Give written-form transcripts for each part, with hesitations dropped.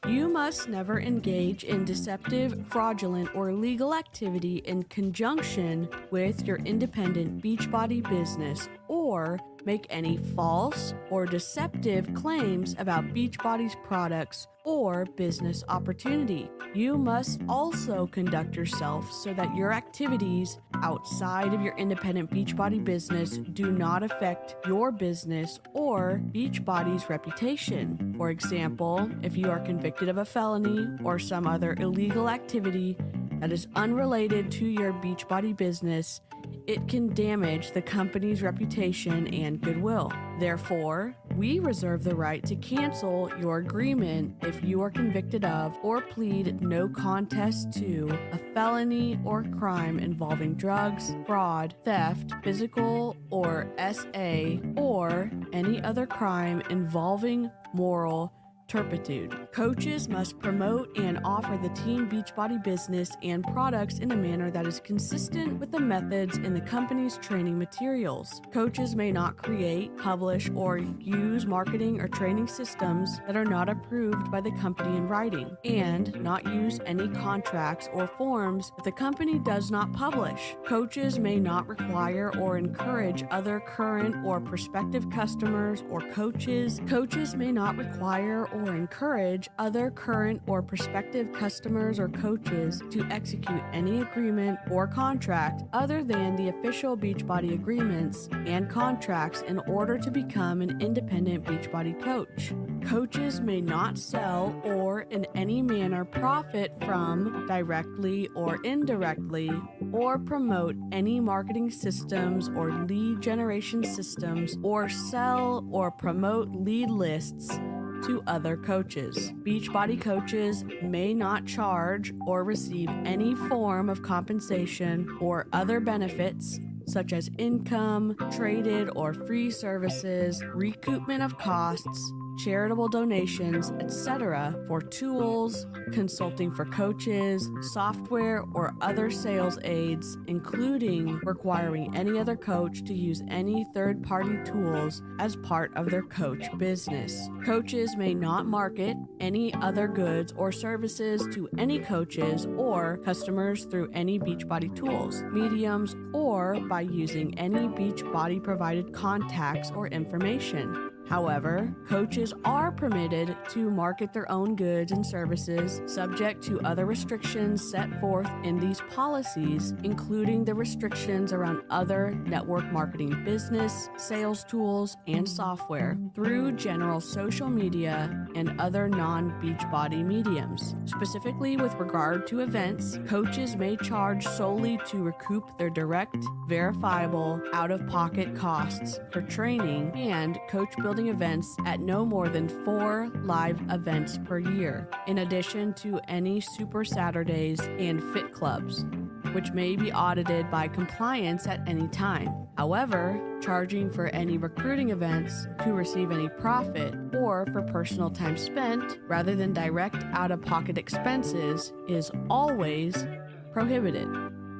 You must never engage in deceptive, fraudulent, or illegal activity in conjunction with your independent Beachbody business or make any false or deceptive claims about Beachbody's products or business opportunity. You must also conduct yourself so that your activities outside of your independent Beachbody business do not affect your business or Beachbody's reputation. For example, if you are convicted of a felony or some other illegal activity that is unrelated to your Beachbody business, it can damage the company's reputation and goodwill. Therefore, we reserve the right to cancel your agreement if you are convicted of or plead no contest to a felony or crime involving drugs, fraud, theft, physical or SA, or any other crime involving moral turpitude. Coaches must promote and offer the Team Beachbody business and products in a manner that is consistent with the methods in the company's training materials. Coaches may not create, publish, or use marketing or training systems that are not approved by the company in writing, and not use any contracts or forms that the company does not publish. Coaches may not require or encourage other current or prospective customers or coaches. Coaches may not require or encourage other current or prospective customers or coaches to execute any agreement or contract other than the official Beachbody agreements and contracts in order to become an independent Beachbody coach. Coaches may not sell or in any manner profit from, directly or indirectly, or promote any marketing systems or lead generation systems or sell or promote lead lists to other coaches. Beachbody coaches may not charge or receive any form of compensation or other benefits such as income, traded or free services, recoupment of costs, charitable donations, etc. for tools, consulting for coaches, software, or other sales aids, including requiring any other coach to use any third-party tools as part of their coach business. Coaches may not market any other goods or services to any coaches or customers through any Beachbody tools, mediums, or by using any Beachbody provided contacts or information. However, coaches are permitted to market their own goods and services subject to other restrictions set forth in these policies, including the restrictions around other network marketing business, sales tools, and software through general social media and other non-Beachbody mediums. Specifically with regard to events, coaches may charge solely to recoup their direct, verifiable, out-of-pocket costs for training and coach building events at no more than 4 live events per year, in addition to any Super Saturdays and fit clubs, which may be audited by compliance at any time. However, charging for any recruiting events to receive any profit or for personal time spent rather than direct out-of-pocket expenses is always prohibited.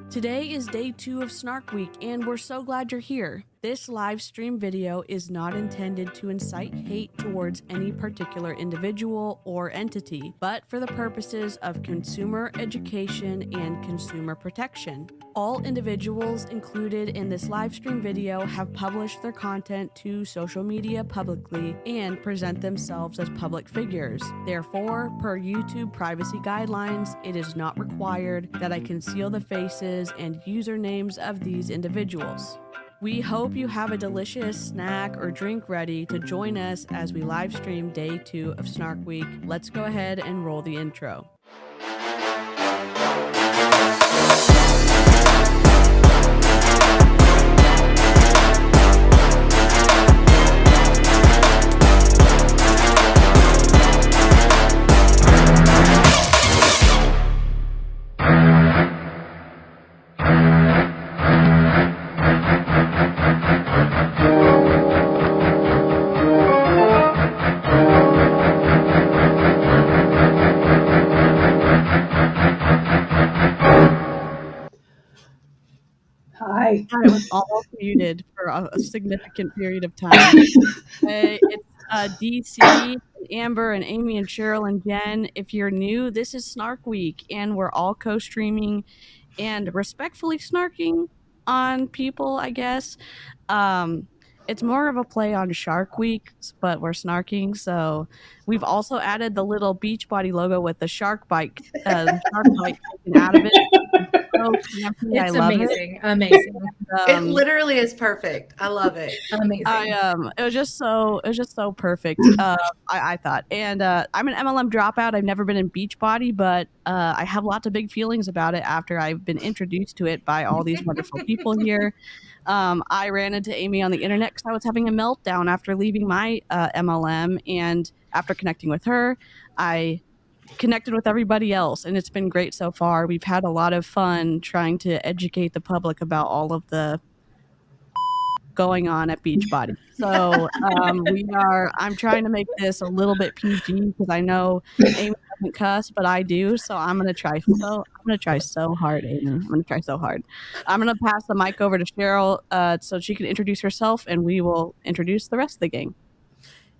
Today is day 2 of Snark Week, and we're so glad you're here. This live stream video is not intended to incite hate towards any particular individual or entity, but for the purposes of consumer education and consumer protection. All individuals included in this live stream video have published their content to social media publicly and present themselves as public figures. Therefore, per YouTube privacy guidelines, it is not required that I conceal the faces and usernames of these individuals. We hope you have a delicious snack or drink ready to join us as we live stream day 2 of Snark Week. Let's go ahead and roll the intro. I was almost muted for a significant period of time. It's DC, Amber and Amy and Cheryl and Jen. If you're new, this is Snark Week, and we're all co-streaming and respectfully snarking on people, I guess. It's more of a play on Shark Week, but we're snarking. So we've also added the little Beachbody logo with the shark bite taken out of it. So campy, I It's love amazing. Amazing. It literally is perfect. I love it. Amazing. it was just so perfect. I thought, and I'm an MLM dropout. I've never been in Beachbody, but I have lots of big feelings about it after I've been introduced to it by all these wonderful people here. I ran into Amy on the internet because I was having a meltdown after leaving my MLM, and after connecting with her, I connected with everybody else, and it's been great so far. We've had a lot of fun trying to educate the public about all of the going on at Beachbody. So I'm trying to make this a little bit PG because I know Amy doesn't cuss, but I do. So I'm gonna try so hard, Amy. I'm gonna try so hard. I'm gonna pass the mic over to Cheryl so she can introduce herself, and we will introduce the rest of the gang.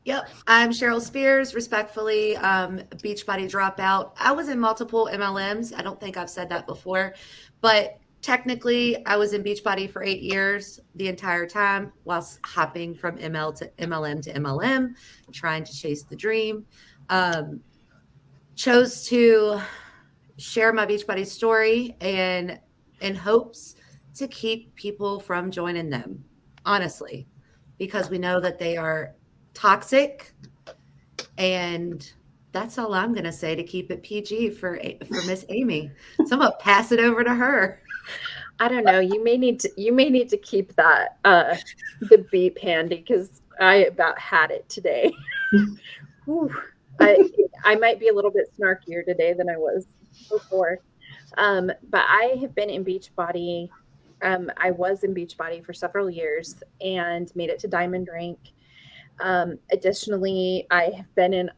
Yep, I'm Cheryl Spears, respectfully, Beachbody dropout. I was in multiple MLMs. I don't think I've said that before, but technically I was in Beachbody for 8 years, the entire time, whilst hopping from ML to MLM to MLM, trying to chase the dream. Chose to share my Beachbody story and in hopes to keep people from joining them, honestly, because we know that they are toxic, and that's all I'm going to say to keep it PG for Miss Amy. So I'm going to pass it over to her. I don't know. You may need to keep that the beep handy because I about had it today. Whew. I might be a little bit snarkier today than I was before. But I have been in Beachbody. I was in Beachbody for several years and made it to Diamond Rank. Additionally, I have been in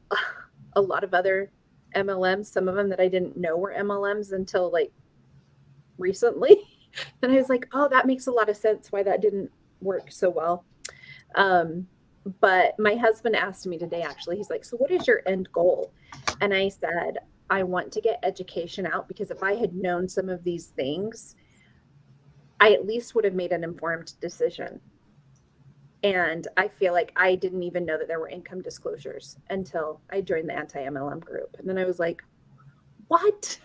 a lot of other MLMs, some of them that I didn't know were MLMs until like recently. And I was like, oh, that makes a lot of sense why that didn't work so well. But my husband asked me today, actually, he's like, so what is your end goal? And I said, I want to get education out because if I had known some of these things, I at least would have made an informed decision. And I feel like I didn't even know that there were income disclosures until I joined the anti-MLM group. And then I was like, what?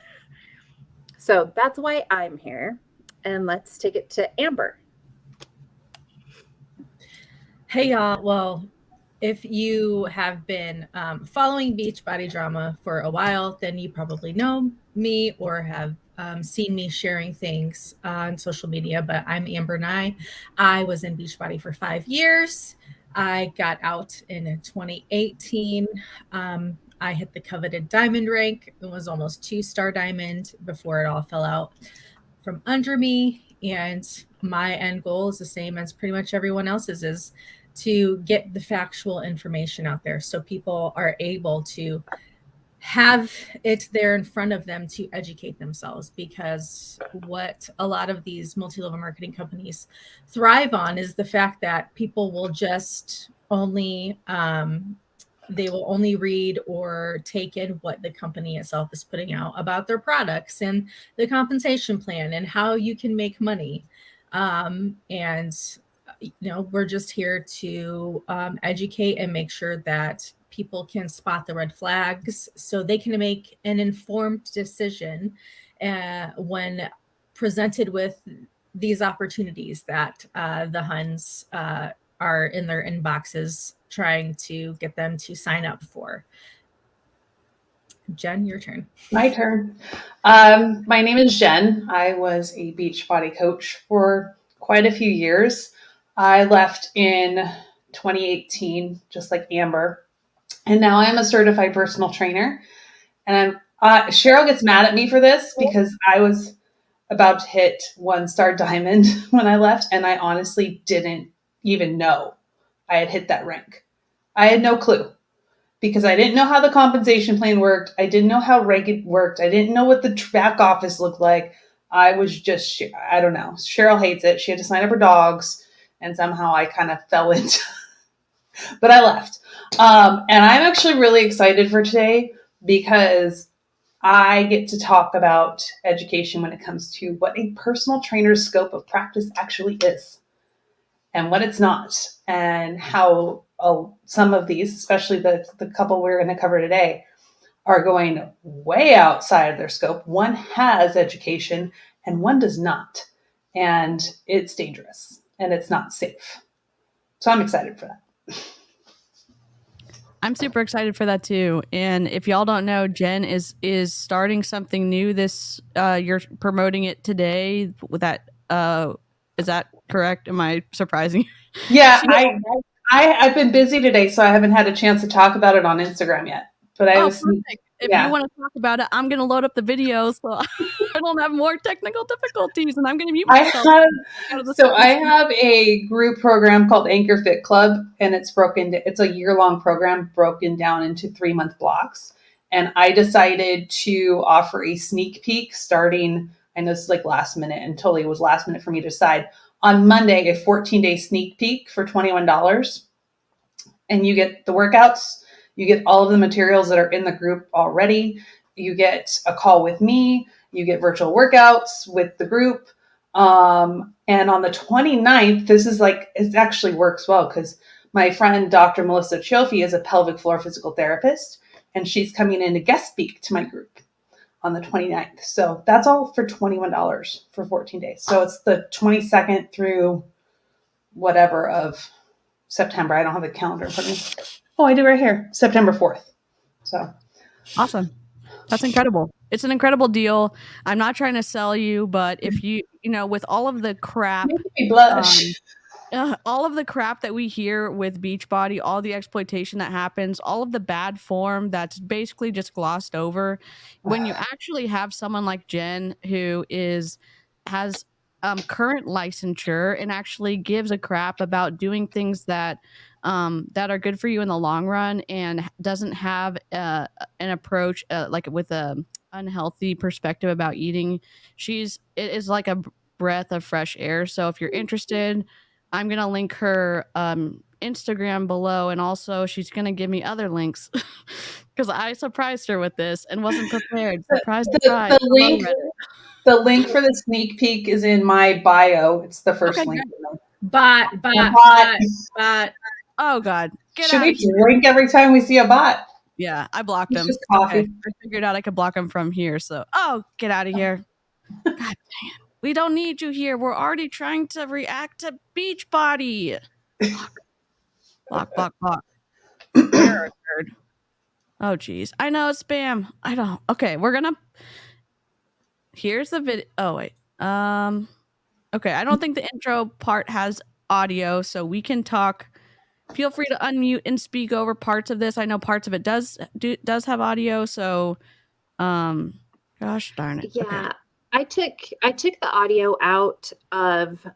So that's why I'm here. And let's take it to Amber. Hey, y'all. Well, if you have been following Beachbody drama for a while, then you probably know me or have seen me sharing things on social media, but I'm Amber Nye. I was in Beachbody for 5 years. I got out in 2018. I hit the coveted diamond rank. It was almost 2-star diamond before it all fell out from under me. And my end goal is the same as pretty much everyone else's, is to get the factual information out there so people are able to have it there in front of them to educate themselves. Because what a lot of these multi-level marketing companies thrive on is the fact that people will just only they will only read or take in what the company itself is putting out about their products and the compensation plan and how you can make money. And we're just here to educate and make sure that people can spot the red flags so they can make an informed decision when presented with these opportunities that the Huns are in their inboxes trying to get them to sign up for. Jen, your turn. My turn. My name is Jen. I was a Beachbody coach for quite a few years. I left in 2018, just like Amber. And now I'm a certified personal trainer. And Cheryl gets mad at me for this because I was about to hit 1-star diamond when I left. And I honestly didn't even know I had hit that rank. I had no clue because I didn't know how the compensation plan worked. I didn't know how reg worked. I didn't know what the back office looked like. I was just, I don't know. Cheryl hates it. She had to sign up her dogs and somehow I kind of fell into, but I left. And I'm actually really excited for today because I get to talk about education when it comes to what a personal trainer's scope of practice actually is and what it's not, and how some of these, especially the couple we're going to cover today, are going way outside of their scope. One has education and one does not. And it's dangerous and it's not safe. So I'm excited for that. I'm super excited for that too. And if y'all don't know, Jen is starting something new this you're promoting it today with that is that correct? Am I surprising you? Yeah, I've been busy today, so I haven't had a chance to talk about it on Instagram yet. But I was perfect. If you want to talk about it, I'm going to load up the video so I don't have more technical difficulties, and I'm going to mute myself. I have a group program called Anchor Fit Club, and it's a year-long program broken down into 3-month blocks. And I decided to offer a sneak peek starting, I know this is like last minute, and totally it was last minute for me to decide, on Monday, a 14-day sneak peek for $21. And you get the workouts, you get all of the materials that are in the group already, you get a call with me, you get virtual workouts with the group. And on the 29th, it actually works well because my friend, Dr. Melissa Chofie, is a pelvic floor physical therapist, and she's coming in to guest speak to my group on the 29th. So that's all for $21 for 14 days. So it's the 22nd through whatever of September. I don't have the calendar in front of me. Oh, I do right here. September 4th. So awesome. That's incredible. It's an incredible deal. I'm not trying to sell you, but if you with all of the crap, make me blush. All of the crap that we hear with Beachbody, all the exploitation that happens, all of the bad form that's basically just glossed over, when you actually have someone like Jen who has current licensure and actually gives a crap about doing things that are good for you in the long run and doesn't have an approach like with a unhealthy perspective about eating, it is like a breath of fresh air. So if you're interested, I'm going to link her Instagram below, and also she's going to give me other links because I surprised her with this and wasn't prepared. Surprise, surprise. The link for the sneak peek is in my bio. It's the first link. Bot. Oh, God. Should we drink every time we see a bot? Yeah, I blocked him. Just coffee. Okay. I figured out I could block him from here. So, get out of here. God damn. We don't need you here. We're already trying to react to Beachbody. Block. Oh, geez. I know it's spam. I don't. Okay, here's the video. Oh, wait. Okay, I don't think the intro part has audio, so we can talk. Feel free to unmute and speak over parts of this. I know parts of it does have audio, so gosh darn it. Yeah. Okay. I took the audio out of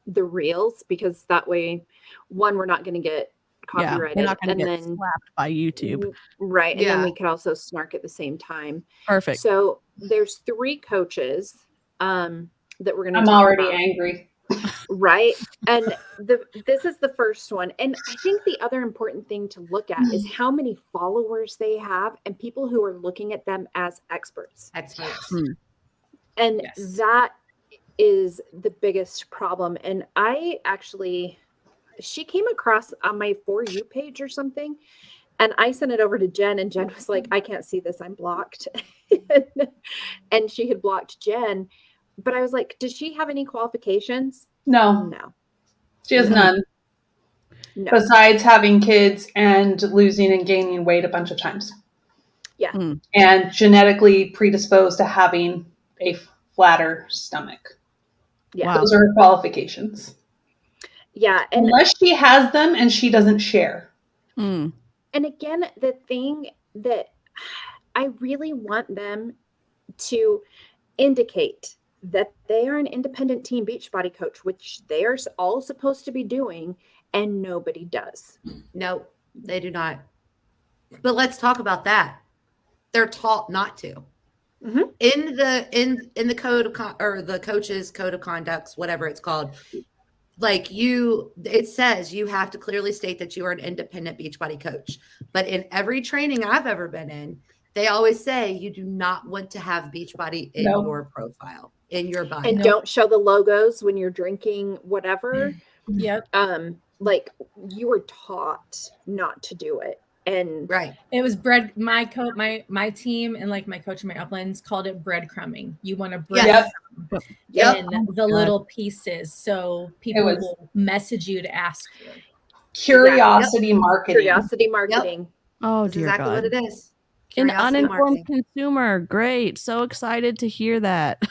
the reels because that way, one, we're not going to get copyrighted, we're not going to get slapped by YouTube, right? And then we could also snark at the same time. Perfect. So there's 3 coaches that we're going to. I'm already angry, right? And this is the first one, and I think the other important thing to look at is how many followers they have and people who are looking at them as experts. And that is the biggest problem. And she came across on my For You page or something, and I sent it over to Jen, and Jen was like, I can't see this, I'm blocked. And she had blocked Jen, but I was like, does she have any qualifications? No. She has none. No. Besides having kids and losing and gaining weight a bunch of times. Yeah. And genetically predisposed to having a flatter stomach. Yeah. Wow. Those are her qualifications. Yeah. And unless she has them and she doesn't share. And again, the thing that I really want them to indicate that they are an independent team Beachbody coach, which they are all supposed to be doing, and nobody does. No, they do not. But let's talk about that. They're taught not to. In the code of or the coach's code of conducts, whatever it's called, like it says you have to clearly state that you are an independent Beachbody coach. But in every training I've ever been in, they always say you do not want to have Beachbody in Nope. your profile, in your bio. And don't show the logos when you're drinking whatever. Yep. Like you were taught not to do it. And Right. It was my team and like my coach and my uplands called it breadcrumbing. You want to bread Yep. in the little pieces so people will message you to ask for it. Curiosity marketing. Curiosity marketing. Oh, That's dear exactly God. what it is. An Curiosity uninformed marketing. consumer. Great. So excited to hear that.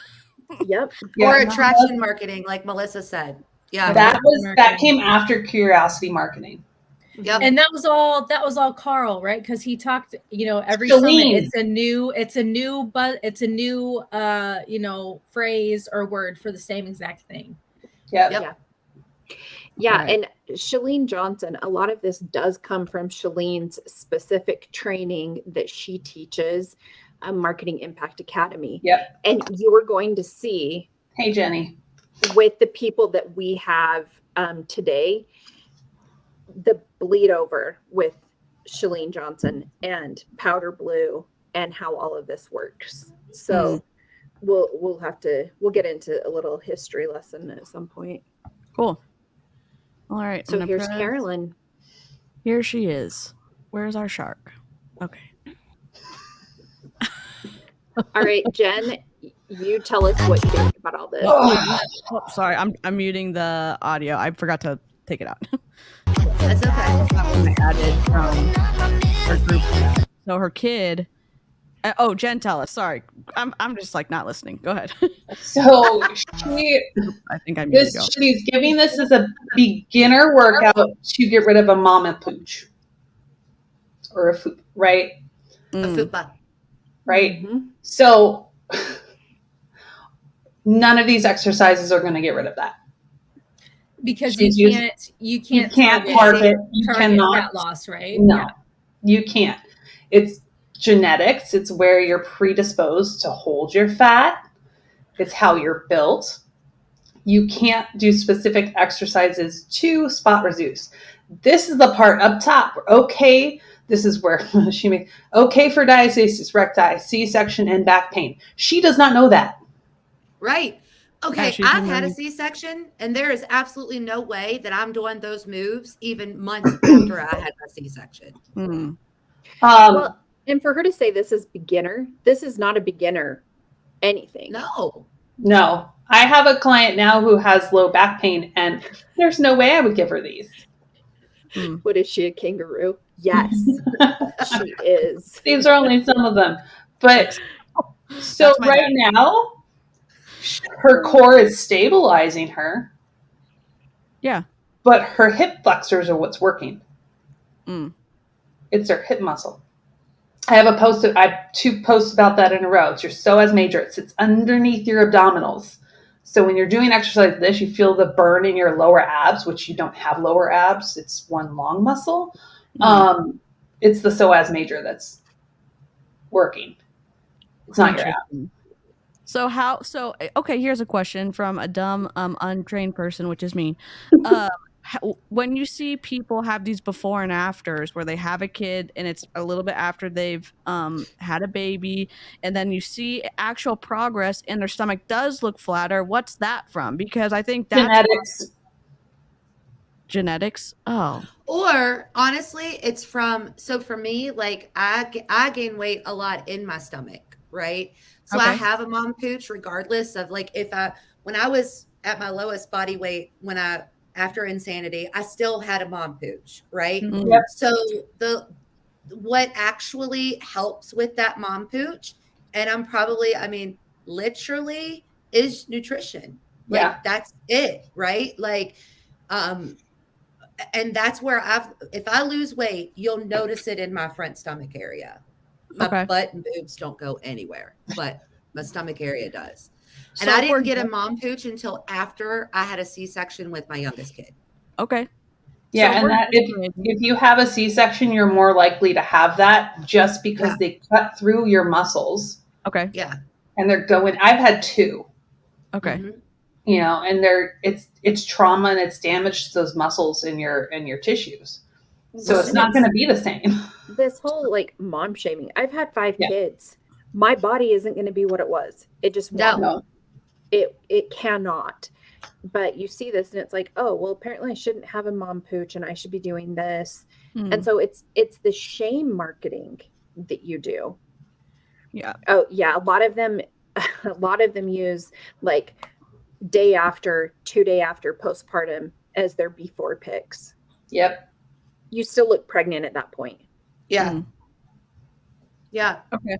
Yep. Or attraction marketing, like Melissa said. Yeah. That came after curiosity marketing. Yep. And that was all Carl, right? Because he talked, every Shalene. summit, it's a new phrase or word for the same exact thing. Yep. Yeah. Right. And Shalene Johnson, a lot of this does come from Shalene's specific training that she teaches, Marketing Impact Academy. Yep. And you are going to see, Hey, Jenny, with the people that we have today, the bleed over with Shalene Johnson and Powder Blue and how all of this works. So we'll get into a little history lesson at some point. Cool. All right. So here's Carolyn. Here she is. Where's our shark? Okay. All right, Jen, you tell us what you think about all this. Oh, sorry. I'm muting the audio. I forgot to take it out. That's okay. I added her group. So her kid. Jen, tell us. Sorry, I'm just like not listening. Go ahead. So I think I muted you. she's giving this as a beginner workout to get rid of a mama pooch or a food, right? A fupa. Right. Mm-hmm. So none of these exercises are going to get rid of that. Because you can't target fat loss, right? No, you can't. It's genetics. It's where you're predisposed to hold your fat. It's how you're built. You can't do specific exercises to spot reduce. This is the part up top. Okay, this is where she made okay for diastasis recti, C-section, and back pain. She does not know that. Right. Okay, Yeah, I've had a C-section, and there is absolutely no way that I'm doing those moves even months after I had my C-section. Well, and for her to say this is beginner, this is not a beginner anything. No. I have a client now who has low back pain, and there's no way I would give her these. What is she, a kangaroo? Yes, she is. These are only some of them. But so right now, her core is stabilizing her. Yeah. But her hip flexors are what's working. It's her hip muscle. I have 2 posts about that in a row. It's your psoas major. It sits underneath your abdominals. So when you're doing exercise like this, you feel the burn in your lower abs, which you don't have lower abs. It's one long muscle. It's the psoas major that's working. It's not your abs. So okay, here's a question from a dumb, untrained person, which is me. When you see people have these before and afters where they have a kid and it's a little bit after they've had a baby, and then you see actual progress and their stomach does look flatter, what's that from? Because I think that's genetics. Oh. Or honestly, it's from, so for me, like I gain weight a lot in my stomach, right? So I have a mom pooch regardless of like when I was at my lowest body weight, after insanity, I still had a mom pooch, right? Yep. So what actually helps with that mom pooch, and literally is nutrition. Like that's it, right? Like, and that's where if I lose weight, you'll notice it in my front stomach area. My butt and boobs don't go anywhere, but my stomach area does. And I didn't get a mom pooch until after I had a C-section with my youngest kid. Okay. Yeah, so if you have a C-section, you're more likely to have that just because they cut through your muscles. Okay. Yeah. And they're going, I've had 2. Okay. Mm-hmm. and it's trauma and it's damage to those muscles in your tissues. So Well, it's and not going to be the same. this whole like mom shaming. I've had 5 Yeah. kids. My body isn't going to be what it was. It just won't. No. It cannot. But you see this and it's like, oh, well, apparently I shouldn't have a mom pooch and I should be doing this. And so it's the shame marketing that you do. Yeah. Oh yeah, a lot of them use like day after, 2 day after postpartum as their before pics. Yep. You still look pregnant at that point. Yeah. Yeah. Okay.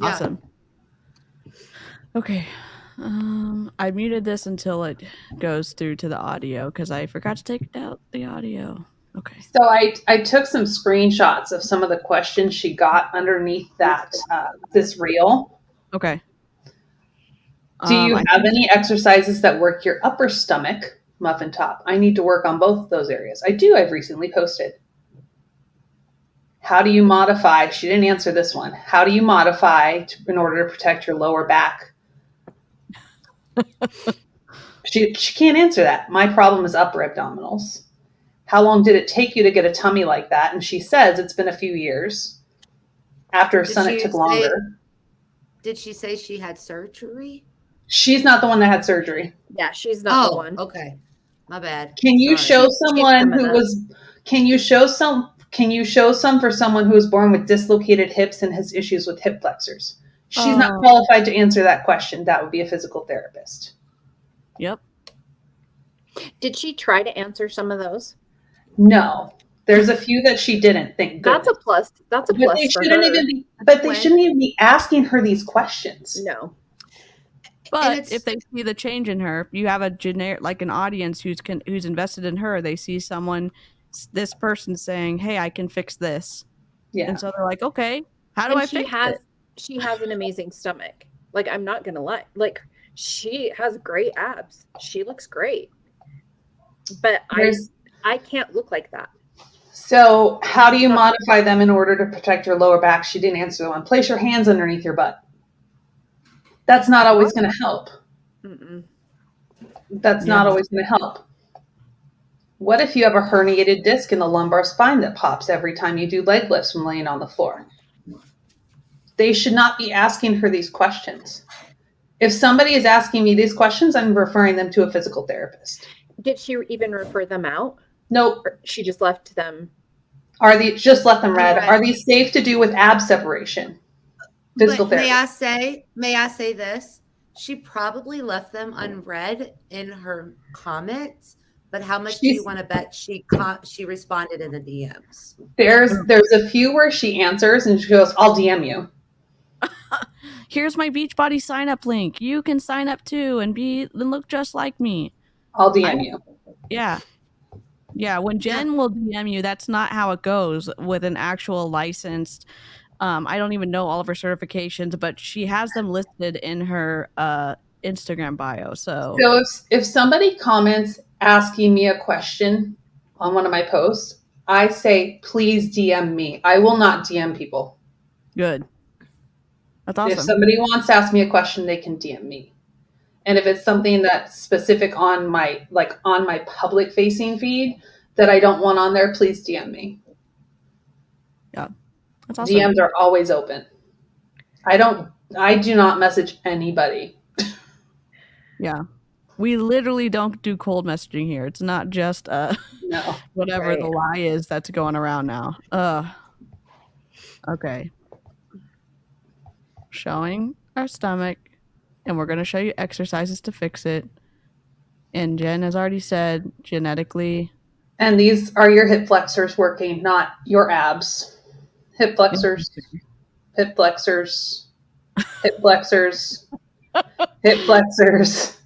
Yeah. Awesome. Okay. I muted this until it goes through to the audio because I forgot to take out the audio. Okay. So I took some screenshots of some of the questions she got underneath that this reel. Okay. Do you have any exercises that work your upper stomach, muffin top? I need to work on both of those areas. I do. I've recently posted. How do you modify? She didn't answer this one. How do you modify in order to protect your lower back? She can't answer that. My problem is upper abdominals. How long did it take you to get a tummy like that? And she says it's been a few years. After her son, it took longer. Did she say she had surgery? She's not the one that had surgery. Yeah, she's not the one. Okay. My bad. Can you Sorry. show someone who was? Can you show some for someone who was born with dislocated hips and has issues with hip flexors? She's not qualified to answer that question. That would be a physical therapist. Yep. Did she try to answer some of those? No, there's a few that she didn't. Thank goodness. That's a plus. That's a But plus they for shouldn't her. even be. But they shouldn't even be asking her these questions. No. But if they see the change in her, you have a generic, like an audience who's invested in her. They see this person saying, "Hey, I can fix this," and so they're like, "Okay, how do I fix it?" She has an amazing stomach. Like, I'm not gonna lie. Like, she has great abs. She looks great. But I can't look like that. So how do you modify them in order to protect your lower back? She didn't answer the one. Place your hands underneath your butt. That's not always going to help. That's not always going to help. What if you have a herniated disc in the lumbar spine that pops every time you do leg lifts from laying on the floor? They should not be asking her these questions. If somebody is asking me these questions, I'm referring them to a physical therapist. Did she even refer them out? Nope. Or she just left them. Just let them read. Are these safe to do with ab separation? Physical therapy. May I say this? She probably left them unread in her comments, but how much do you want to bet she responded in the DMs? There's a few where she answers and she goes, "I'll DM you." Here's my Beachbody sign up link. You can sign up too and look just like me. I'll DM you. Yeah. Yeah, when Jen will DM you, that's not how it goes with an actual licensed. I don't even know all of her certifications, but she has them listed in her Instagram bio. So if somebody comments asking me a question on one of my posts, I say, please DM me. I will not DM people. Good. That's awesome. If somebody wants to ask me a question, they can DM me. And if it's something that's specific on my public facing feed that I don't want on there, please DM me. Yeah. That's awesome. DMs are always open. I do not message anybody. Yeah. We literally don't do cold messaging here. It's not just whatever the lie is that's going around now. Okay. Showing our stomach, and we're going to show you exercises to fix it. And Jen has already said genetically. And these are your hip flexors working, not your abs. Hip flexors, hip flexors, hip flexors, hip flexors.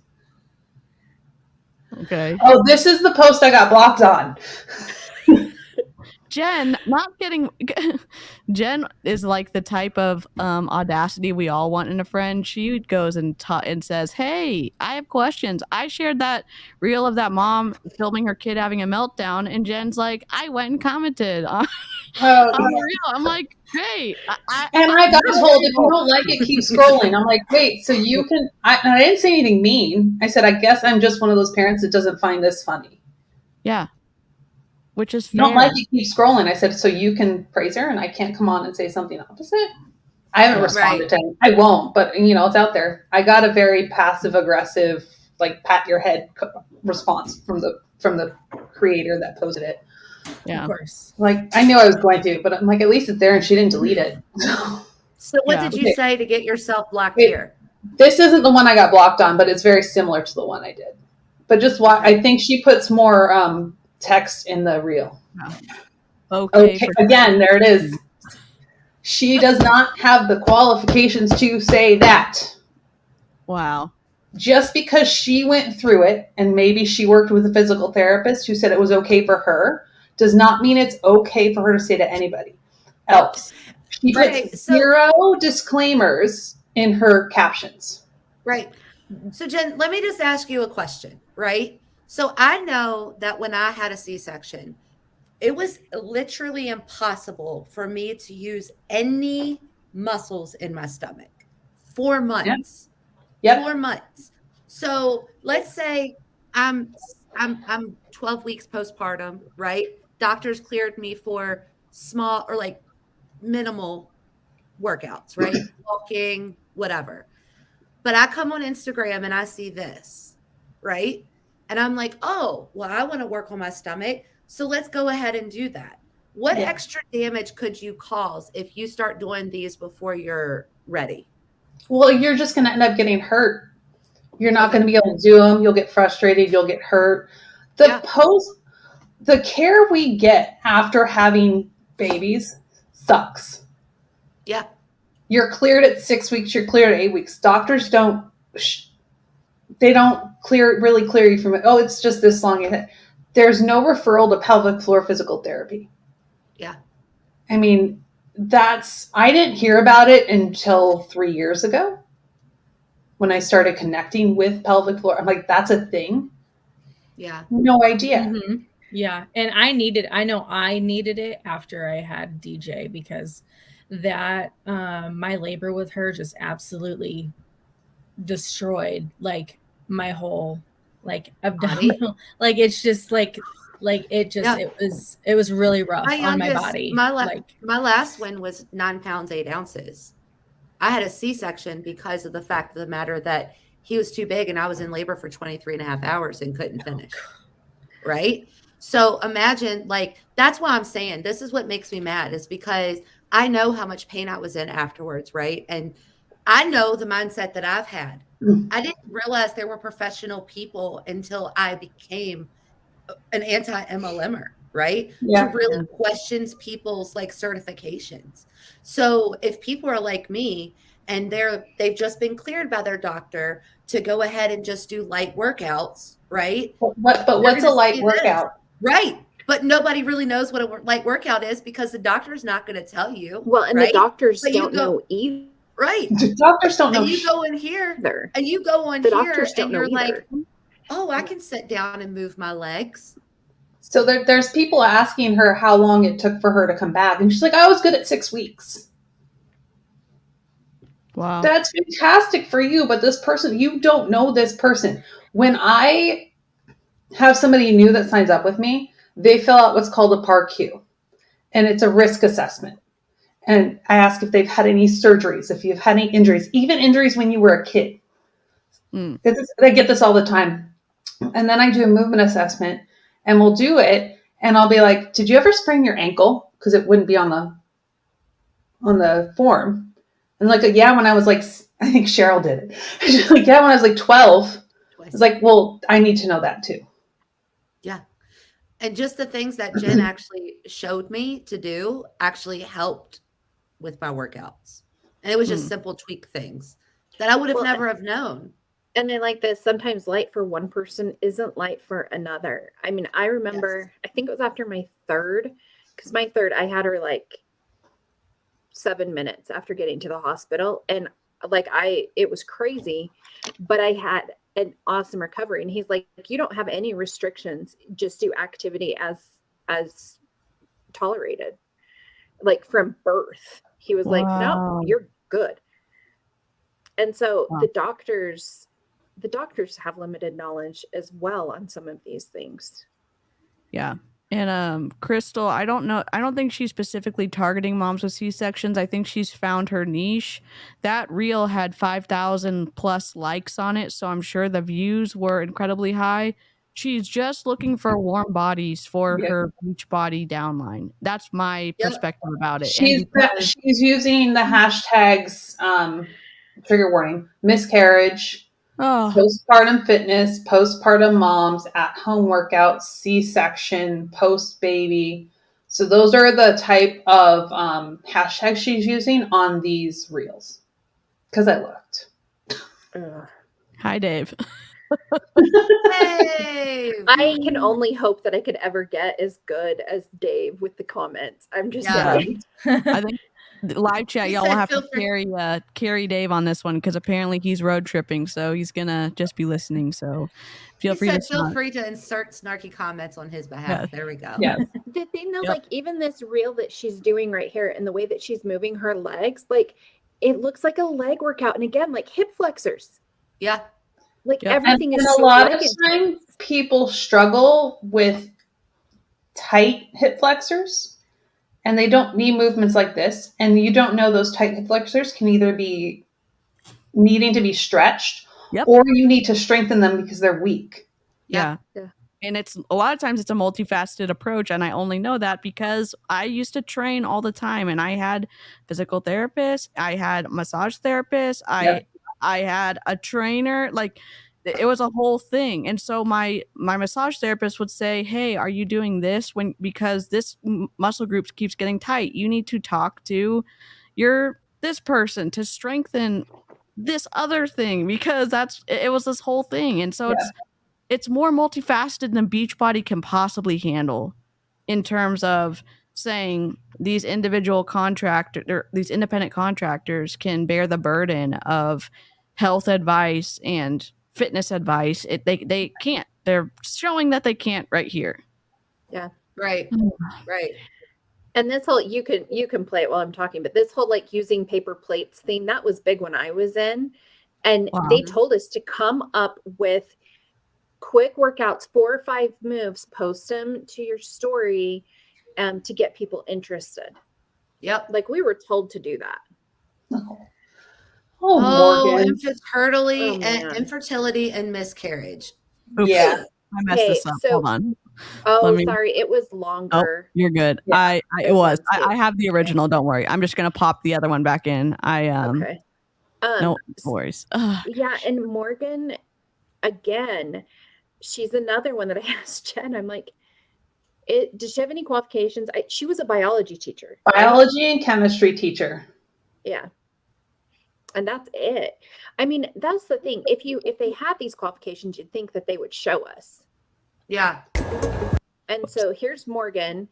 Okay. Oh, this is the post I got blocked on. Jen, not getting Jen is like the type of audacity we all want in a friend. She goes and says, "Hey, I have questions. I shared that reel of that mom filming her kid having a meltdown," and Jen's like, "I went and commented on, Oh, on the reel." I'm like, "Hey, and I got told if you don't like it, keep scrolling. I'm like, wait, so you can? And I didn't say anything mean. I said, I guess I'm just one of those parents that doesn't find this funny. yeah." Which is You fair. don't like it, keep scrolling. I said, so you can praise her, and I can't come on and say something opposite. I haven't responded to it. I won't, but it's out there. I got a very passive aggressive, like pat your head response from the creator that posted it. Yeah. Of course. Like I knew I was going to, but I'm like, at least it's there, and she didn't delete it. So what did you say to get yourself blocked here? This isn't the one I got blocked on, but it's very similar to the one I did. But just why I think she puts more text in the reel. Okay. Again, there it is. She does not have the qualifications to say that. Wow. Just because she went through it and maybe she worked with a physical therapist who said it was okay for her does not mean it's okay for her to say to anybody else. She puts zero disclaimers in her captions. Right. So Jen, let me just ask you a question, right? So I know that when I had a C-section, it was literally impossible for me to use any muscles in my stomach. 4 months. Yep. 4 months. So let's say I'm 12 weeks postpartum, right? Doctors cleared me for small or like minimal workouts, right? Walking, whatever. But I come on Instagram and I see this, right? And I'm like, oh, well, I want to work on my stomach. So let's go ahead and do that. What extra damage could you cause if you start doing these before you're ready? Well, you're just going to end up getting hurt. You're not going to be able to do them. You'll get frustrated. You'll get hurt. The care we get after having babies sucks. Yeah. You're cleared at 6 weeks. You're cleared at 8 weeks. Doctors don't really clear you from it. Oh, it's just this long. There's no referral to pelvic floor physical therapy. Yeah. I mean, I didn't hear about it until 3 years ago when I started connecting with pelvic floor. I'm like, that's a thing. Yeah. No idea. Mm-hmm. Yeah. And I know I needed it after I had DJ because that my labor with her just absolutely destroyed like my whole like abdominal. Like it's just like it was really rough on my body. My last one was 9 pounds 8 ounces. I had a C-section because of the fact of the matter that he was too big and I was in labor for 23 and a half hours and couldn't finish. Right. So imagine, like, that's why I'm saying this is what makes me mad, is because I know how much pain I was in afterwards. Right. And I know the mindset that I've had. I didn't realize there were professional people until I became an anti-MLMer, right? Yeah. To really questions people's like certifications. So if people are like me and they've just been cleared by their doctor to go ahead and just do light workouts, right? But what's a light workout? Right. But nobody really knows what a light workout is because the doctor's not going to tell you. Well, and the doctors don't know either. Right. The doctors don't know. And you go in here and you go on here and you're like, oh, I can sit down and move my legs. So there's people asking her how long it took for her to come back. And she's like, I was good at 6 weeks. Wow. That's fantastic for you. But this person, you don't know this person. When I have somebody new that signs up with me, they fill out what's called a PAR-Q. And it's a risk assessment. And I ask if they've had any surgeries, if you've had any injuries, even injuries when you were a kid. They get this all the time. And then I do a movement assessment and we'll do it. And I'll be like, did you ever sprain your ankle? Because it wouldn't be on the form. And like, yeah, when I was like, I think Cheryl did it. She's like, yeah, when I was like 12. I was like, well, I need to know that too. Yeah. And just the things that Jen actually showed me to do actually helped with my workouts. And it was just simple tweak things that I would have never have known. And then like this, sometimes light for one person isn't light for another. I mean, I remember, I think it was after my third, because my third, I had her like 7 minutes after getting to the hospital, and like it was crazy, but I had an awesome recovery. And he's like, you don't have any restrictions, just do activity as tolerated, like from birth. He was like, no, Wow. you're good. And so Wow. the doctors have limited knowledge as well on some of these things. Yeah. And Crystal, I don't think she's specifically targeting moms with C-sections. I think she's found her niche. That reel had 5,000 plus likes on it, so I'm sure the views were incredibly high. She's just looking for warm bodies for Yep. her beach body downline. That's my Yep. perspective about it. She's And because- she's using the hashtags, trigger warning, miscarriage, oh, postpartum fitness, postpartum moms, at-home workouts, C-section, post-baby. So those are the type of hashtags she's using on these reels. Because I looked. hi, Dave. Hey. I can only hope that I could ever get as good as Dave with the comments. I'm just Yeah. saying. I think the live chat, He y'all will said have to feel free- carry Dave on this one because apparently he's road tripping, so he's gonna just be listening. So feel He free said to feel snark. free to insert snarky comments on his behalf. Yeah. There we go. Yeah. The thing though, Yep. like even this reel that she's doing right here and the way that she's moving her legs, like it looks like a leg workout. And again, like hip flexors, Yeah. like Yep. everything And is a so lot leg of intense. times people struggle with tight hip flexors and they don't need movements like this. And you don't know those tight hip flexors can either be needing to be stretched Yep. or you need to strengthen them because they're weak. Yeah. And it's a lot of times it's a multifaceted approach. And I only know that because I used to train all the time and I had physical therapists, I had massage therapists, Yep. I had a trainer, like it was a whole thing. And so my massage therapist would say, hey, are you doing this because this muscle group keeps getting tight? You need to talk to this person to strengthen this other thing because it was this whole thing. And so it's more multifaceted than Beachbody can possibly handle in terms of saying these independent contractors can bear the burden of health advice and fitness advice. They can't. They're showing that they can't right here. Right. Right. And this whole you can play it while I'm talking, but this whole like using paper plates thing, that was big when I was in. And Wow. they told us to come up with quick workouts, 4 or 5 moves, post them to your story to get people interested. Yep. Like we were told to do that. Morgan. Infertility and miscarriage. Oops. Yeah. I messed this up. Hold on. Oh, Let me- sorry. It was longer. You're good. Yeah. It was. It was I have the original. Don't worry. I'm just gonna pop the other one back in. Okay. No worries. Ugh. Yeah, and Morgan, again, she's another one that I asked Jen. I'm like, does she have any qualifications? She was a biology teacher. right? Biology and chemistry teacher. Yeah. And that's it. I mean, that's the thing. If they had these qualifications, you'd think that they would show us. Yeah. And so here's Morgan.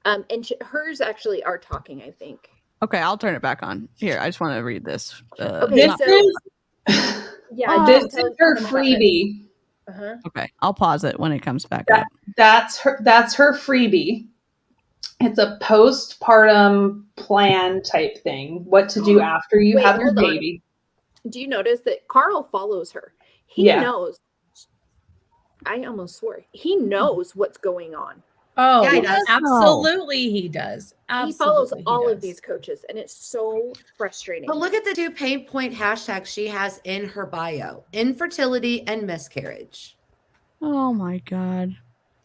And hers actually are talking, I think. Okay, I'll turn it back on. Here, I just want to read this. Okay, This so is yeah, this tell is her them about it. freebie. Uh-huh. Okay, I'll pause it when it comes back That- up. That's her freebie. It's a postpartum plan type thing. What to do after you Wait, have your hold on. baby. Do you notice that Carl follows her? He Yeah. knows. I almost swore. He knows what's going on. Oh, Yeah, he does. absolutely he does. He follows Absolutely all of does. these coaches, and it's so frustrating. But look at the 2 pain point hashtags she has in her bio: infertility and miscarriage. Oh my god.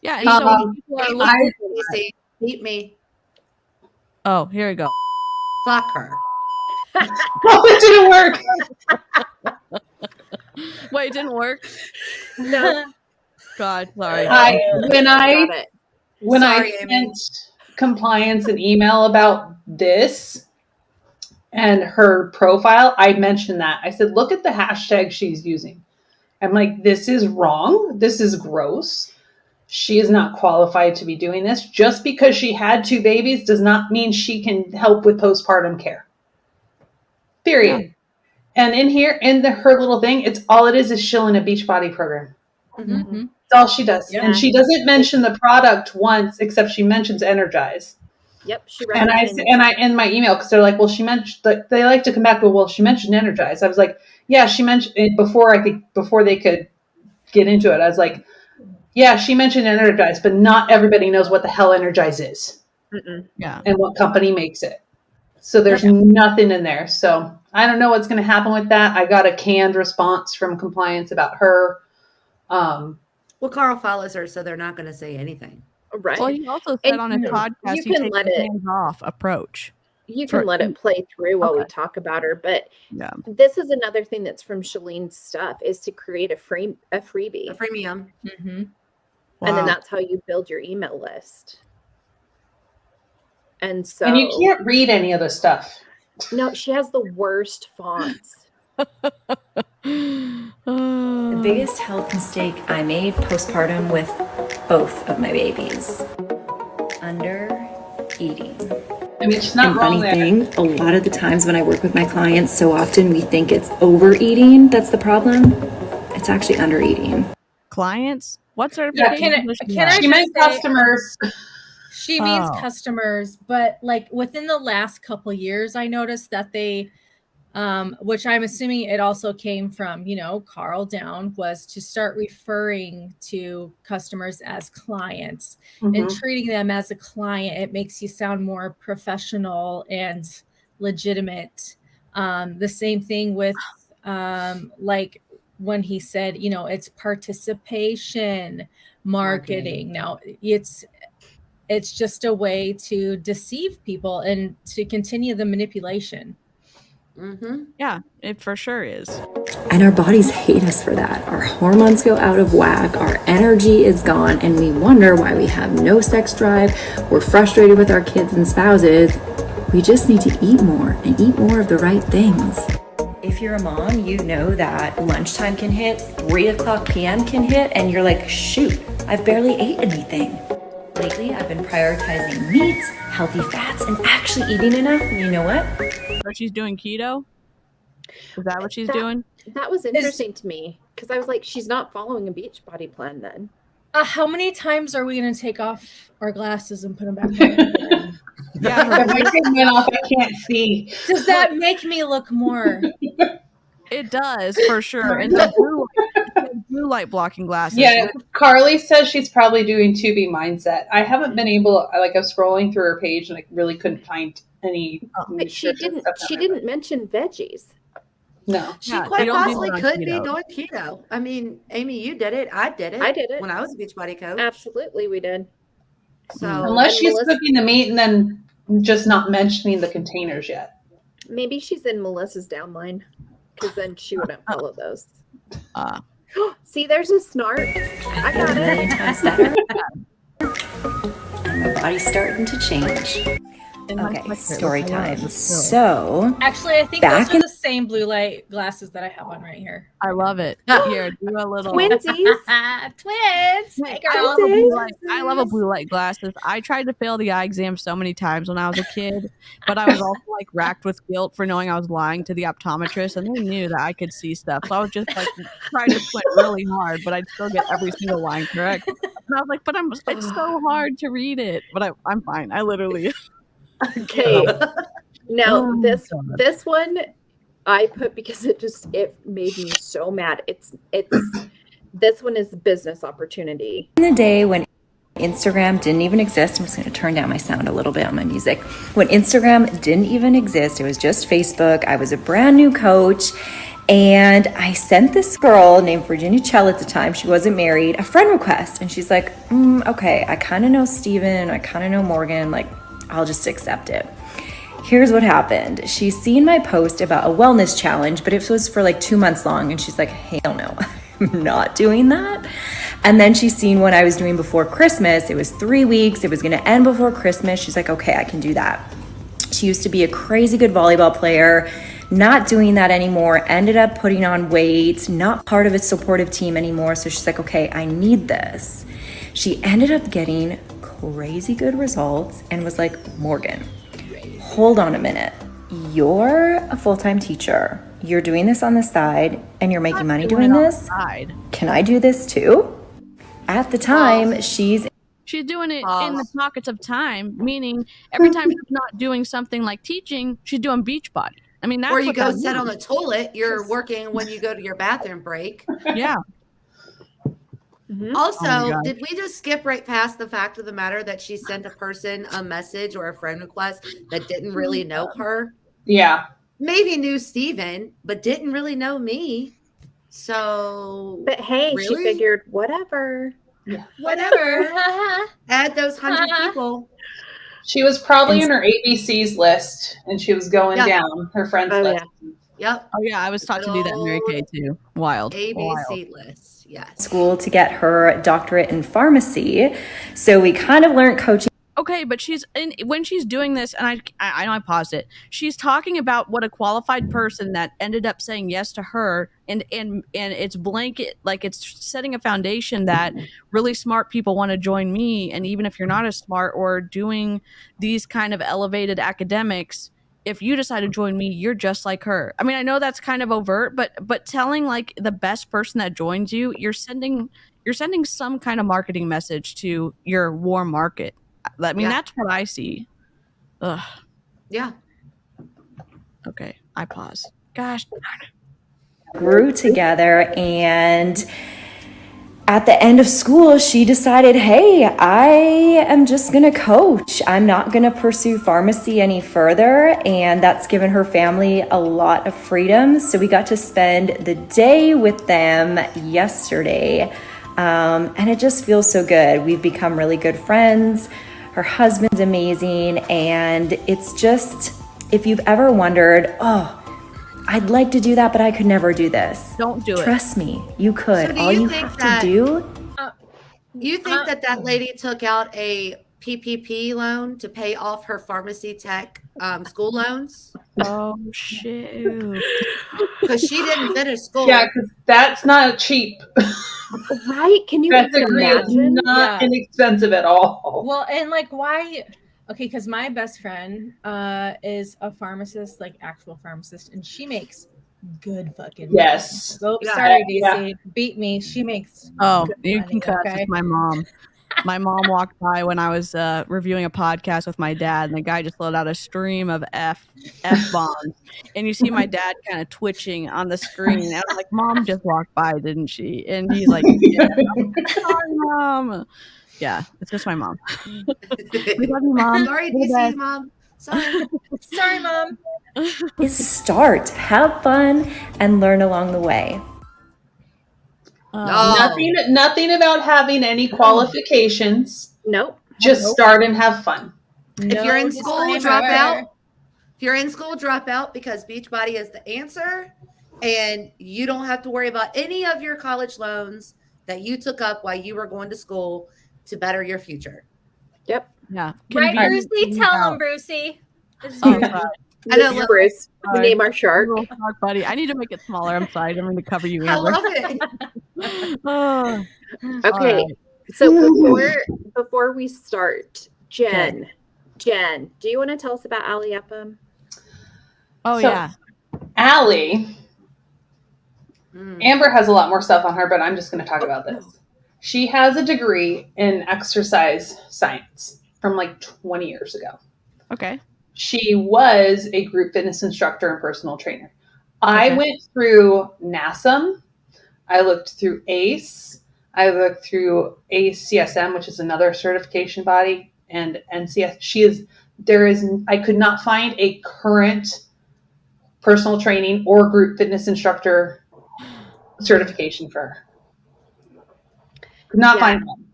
Yeah, and Um, so when people are looking. Easy. Beat me. Oh, here we go. Fuck her. Oh, it didn't work. Wait, it didn't work. No, God, sorry. When I got it. Sorry, sent Amy. compliance an email about this and her profile, I mentioned that. I said, look at the hashtag she's using. I'm like, this is wrong. This is gross. she is not qualified to be doing this. Just because she had 2 babies does not mean she can help with postpartum care. Period. Yeah. And in here, her little thing, it's all it is shilling a Beachbody program. Mm-hmm. That's all she does. Yeah. And she doesn't mention the product once, except she mentions Energize. Yep. She and I in my email, because they're like, well, she mentioned, they like to come back, well, she mentioned Energize. I was like, yeah, she mentioned it before they could get into it. I was like, yeah, she mentioned Energize, but not everybody knows what the hell Energize is. Yeah. And what company makes it. So there's nothing in there. So I don't know what's going to happen with that. I got a canned response from compliance about her. Well, Carl follows her, so they're not going to say anything. Right. Well, he also said on his podcast he takes a hands-off approach. You can let it play through while we talk about her. But this is another thing that's from Shalene's stuff, is to create a freebie. A freemium. Mm-hmm. Wow. And then that's how you build your email list. And you can't read any of the stuff. No, she has the worst fonts. The biggest health mistake I made postpartum with both of my babies: under eating. I mean, it's not wrong there. Funny thing, a lot of the times when I work with my clients, so often we think it's overeating that's the problem. It's actually under eating. Clients? What certification? She meant customers. She means customers, but like within the last couple years, I noticed that they, which I'm assuming it also came from, Carl Down, was to start referring to customers as clients and treating them as a client. It makes you sound more professional and legitimate. The same thing with like when he said, it's participation marketing. Now it's just a way to deceive people and to continue the manipulation. Yeah, it for sure is. And our bodies hate us for that. Our hormones go out of whack, our energy is gone, and we wonder why we have no sex drive. We're frustrated with our kids and spouses. We just need to eat more and eat more of the right things. If you're a mom, you know that lunchtime can hit, 3:00 p.m. can hit, and you're like, shoot, I've barely ate anything. Lately, I've been prioritizing meats, healthy fats, and actually eating enough. And you know what? So she's doing keto? Is that what she's doing? That was interesting to me, because I was like, she's not following a Beachbody plan then. How many times are we going to take off our glasses and put them back on? Yeah, my kid went off. I can't see. Does that make me look more? It does, for sure. And the blue light blocking glasses. Yeah, Carly says she's probably doing Tubi Mindset. I haven't been able, I was scrolling through her page and I really couldn't find any. But she didn't mention veggies. No. She quite possibly could be doing keto. I mean, Amy, you did it. I did it when I was a Beachbody coach. Absolutely, we did. So unless she's cooking the meat and then just not mentioning the containers yet. Maybe she's in Melissa's downline, because then she wouldn't follow those. See, there's a Snark. I got it. 1,000,000 times better. And my body's starting to change. Okay, story time. So, actually, I think those are the same blue light glasses that I have on right here. I love it. Here, do a little Twins. Hey, I love a blue light glasses. I tried to fail the eye exam so many times when I was a kid, but I was also racked with guilt for knowing I was lying to the optometrist, and they knew that I could see stuff. So I was just trying to squint really hard, but I'd still get every single line correct. And I was like, but it's so hard to read it. But I'm fine. I literally. Okay. Now this one I put because it made me so mad. It's this one is business opportunity. In the day when Instagram didn't even exist, I'm just going to turn down my sound a little bit on my music. When Instagram didn't even exist, it was just Facebook. I was a brand new coach. And I sent this girl named Virginia Chell at the time, she wasn't married, a friend request. And she's like, okay, I kind of know Steven, I kind of know Morgan, I'll just accept it. Here's what happened. She's seen my post about a wellness challenge, but it was for 2 months long. And she's like, hell no, I'm not doing that. And then she's seen what I was doing before Christmas. It was 3 weeks. It was going to end before Christmas. She's like, okay, I can do that. She used to be a crazy good volleyball player, not doing that anymore, ended up putting on weight, not part of a supportive team anymore. So she's like, okay, I need this. She ended up getting crazy good results and was like, Morgan, hold on a minute. You're a full-time teacher. You're doing this on the side and you're making money doing this. Can I do this too? At the time, she's doing it in the pockets of time, meaning every time she's not doing something like teaching, she's doing Beachbody. I mean, that's or you what go that sit on means. the toilet. You're working when you go to your bathroom break. Yeah. Also, did we just skip right past the fact of the matter that she sent a person a message or a friend request that didn't really know her? Yeah. Maybe knew Steven, but didn't really know me. So, But hey, really? she figured whatever. Yeah. Whatever. Add those 100 people. She was probably in her ABCs list, and she was going down her friends list. Yep. Oh yeah, I was taught to do that in Mary Kay too. Wild. ABC list. Yes. school to get her doctorate in pharmacy. So we kind of learned coaching. Okay, but when she's doing this, and I know I paused it. She's talking about what a qualified person that ended up saying yes to her, and it's blanket, like it's setting a foundation that really smart people want to join me. And even if you're not as smart or doing these kind of elevated academics, if you decide to join me, you're just like her. I mean, I know that's kind of overt, but telling like the best person that joins you, you're sending some kind of marketing message to your warm market. I mean, that's what I see. Ugh. Yeah. Okay, I pause. Gosh. Grew together, and at the end of school, she decided, hey, I am just going to coach. I'm not going to pursue pharmacy any further. And that's given her family a lot of freedom. So we got to spend the day with them yesterday. And it just feels so good. We've become really good friends. Her husband's amazing. And it's just, if you've ever wondered, oh, I'd like to do that, but I could never do this. Don't do it. Trust me, you could. So do All you you think have that- to do. You think that lady took out a PPP loan to pay off her pharmacy tech school loans? Oh, shoot. Because she didn't finish school. Yeah, because that's not cheap. Right? Can you That even degree is imagine? not inexpensive at all. Well, and like, why? Okay, because my best friend is a pharmacist, like actual pharmacist, and she makes good fucking money. Yes. Oh, Yeah. sorry, DC. Yeah. Beat me. She makes Oh, good you money, can cuss. okay? It's my mom. My mom walked by when I was reviewing a podcast with my dad, and the guy just let out a stream of F bombs. And you see my dad kind of twitching on the screen. And I'm like, Mom just walked by, didn't she? And he's like, yeah. I'm like, sorry, Mom. Yeah, it's just my mom. We love you, Mom. Sorry, You're the DC, best. Mom. Sorry. Sorry, Mom. Is start, have fun, and learn along the way. No. Nothing about having any qualifications. Nope. Just start and have fun. If you're in school, disclaimer. drop out. If you're in school, drop out because Beachbody is the answer. And you don't have to worry about any of your college loans that you took up while you were going to school to better your future. Yep. Yeah. Right, Convenient Brucey? Tell out. him, Brucey. This is Oh, Brucey. sorry. I know, This is look- Bruce. We Sorry. name our shark. Little shark buddy. I need to make it smaller. I'm sorry. I didn't mean to cover you, I Amber. love it. Oh, Okay. right. So before we start, Jen, do you want to tell us about Ali Upham? Oh, So- yeah. Allie, Mm. Amber has a lot more stuff on her, but I'm just going to talk about this. She has a degree in exercise science from like 20 years ago. Okay. She was a group fitness instructor and personal trainer. I Okay. went through NASM. I looked through ACE. I looked through ACSM, which is another certification body, and NCS. I could not find a current personal training or group fitness instructor certification for her. Could not find one.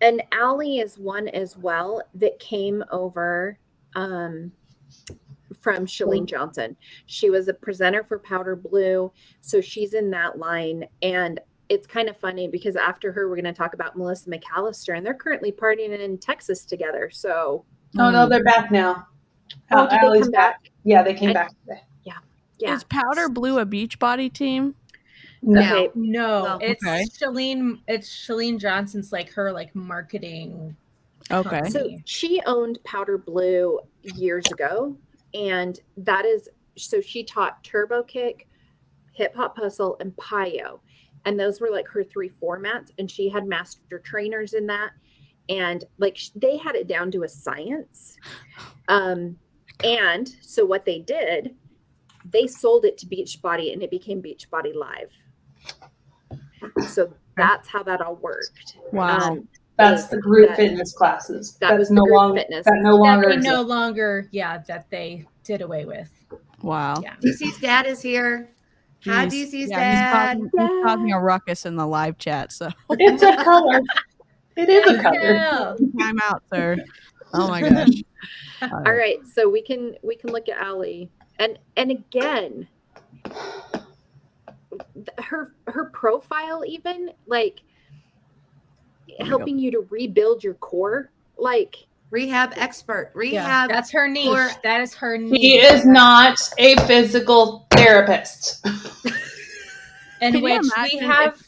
And Ali is one as well that came over from Shalene Johnson. She was a presenter for Powder Blue, so she's in that line. And it's kind of funny because after her, we're going to talk about Melissa McAllister, and they're currently partying in Texas together. So, Oh no, they're back now. oh, did they Allie's come back? Yeah, they came back today. Yeah. Is Powder Blue a Beachbody team? Now, Okay. No, Well, it's okay. Shalene. It's Shalene Johnson's like her like marketing. Okay. company. So she owned Powder Blue years ago, and that is so she taught Turbo Kick, Hip Hop Hustle, and Pio, and those were like her 3 formats. And she had master trainers in that, and like they had it down to a science. And so what they did, they sold it to Beachbody, and it became Beachbody Live. So that's how that all worked. Wow. That's the group fitness classes. That was the no group longer fitness. that no That longer they exists. no longer, that they did away with. Wow. Yeah. DC's dad is here. Hi, Jeez. DC's Yeah, dad. he's causing a ruckus in the live chat. So It's a color. It is a color. Yeah. time out, sir. Oh my gosh. All right, so we can look at Allie, and again, her profile, even like helping you to rebuild your core, like Rehab expert. Yeah, Rehab. that's her niche. Or- That is her niche. He is not a physical therapist. in Can you which we imagine have.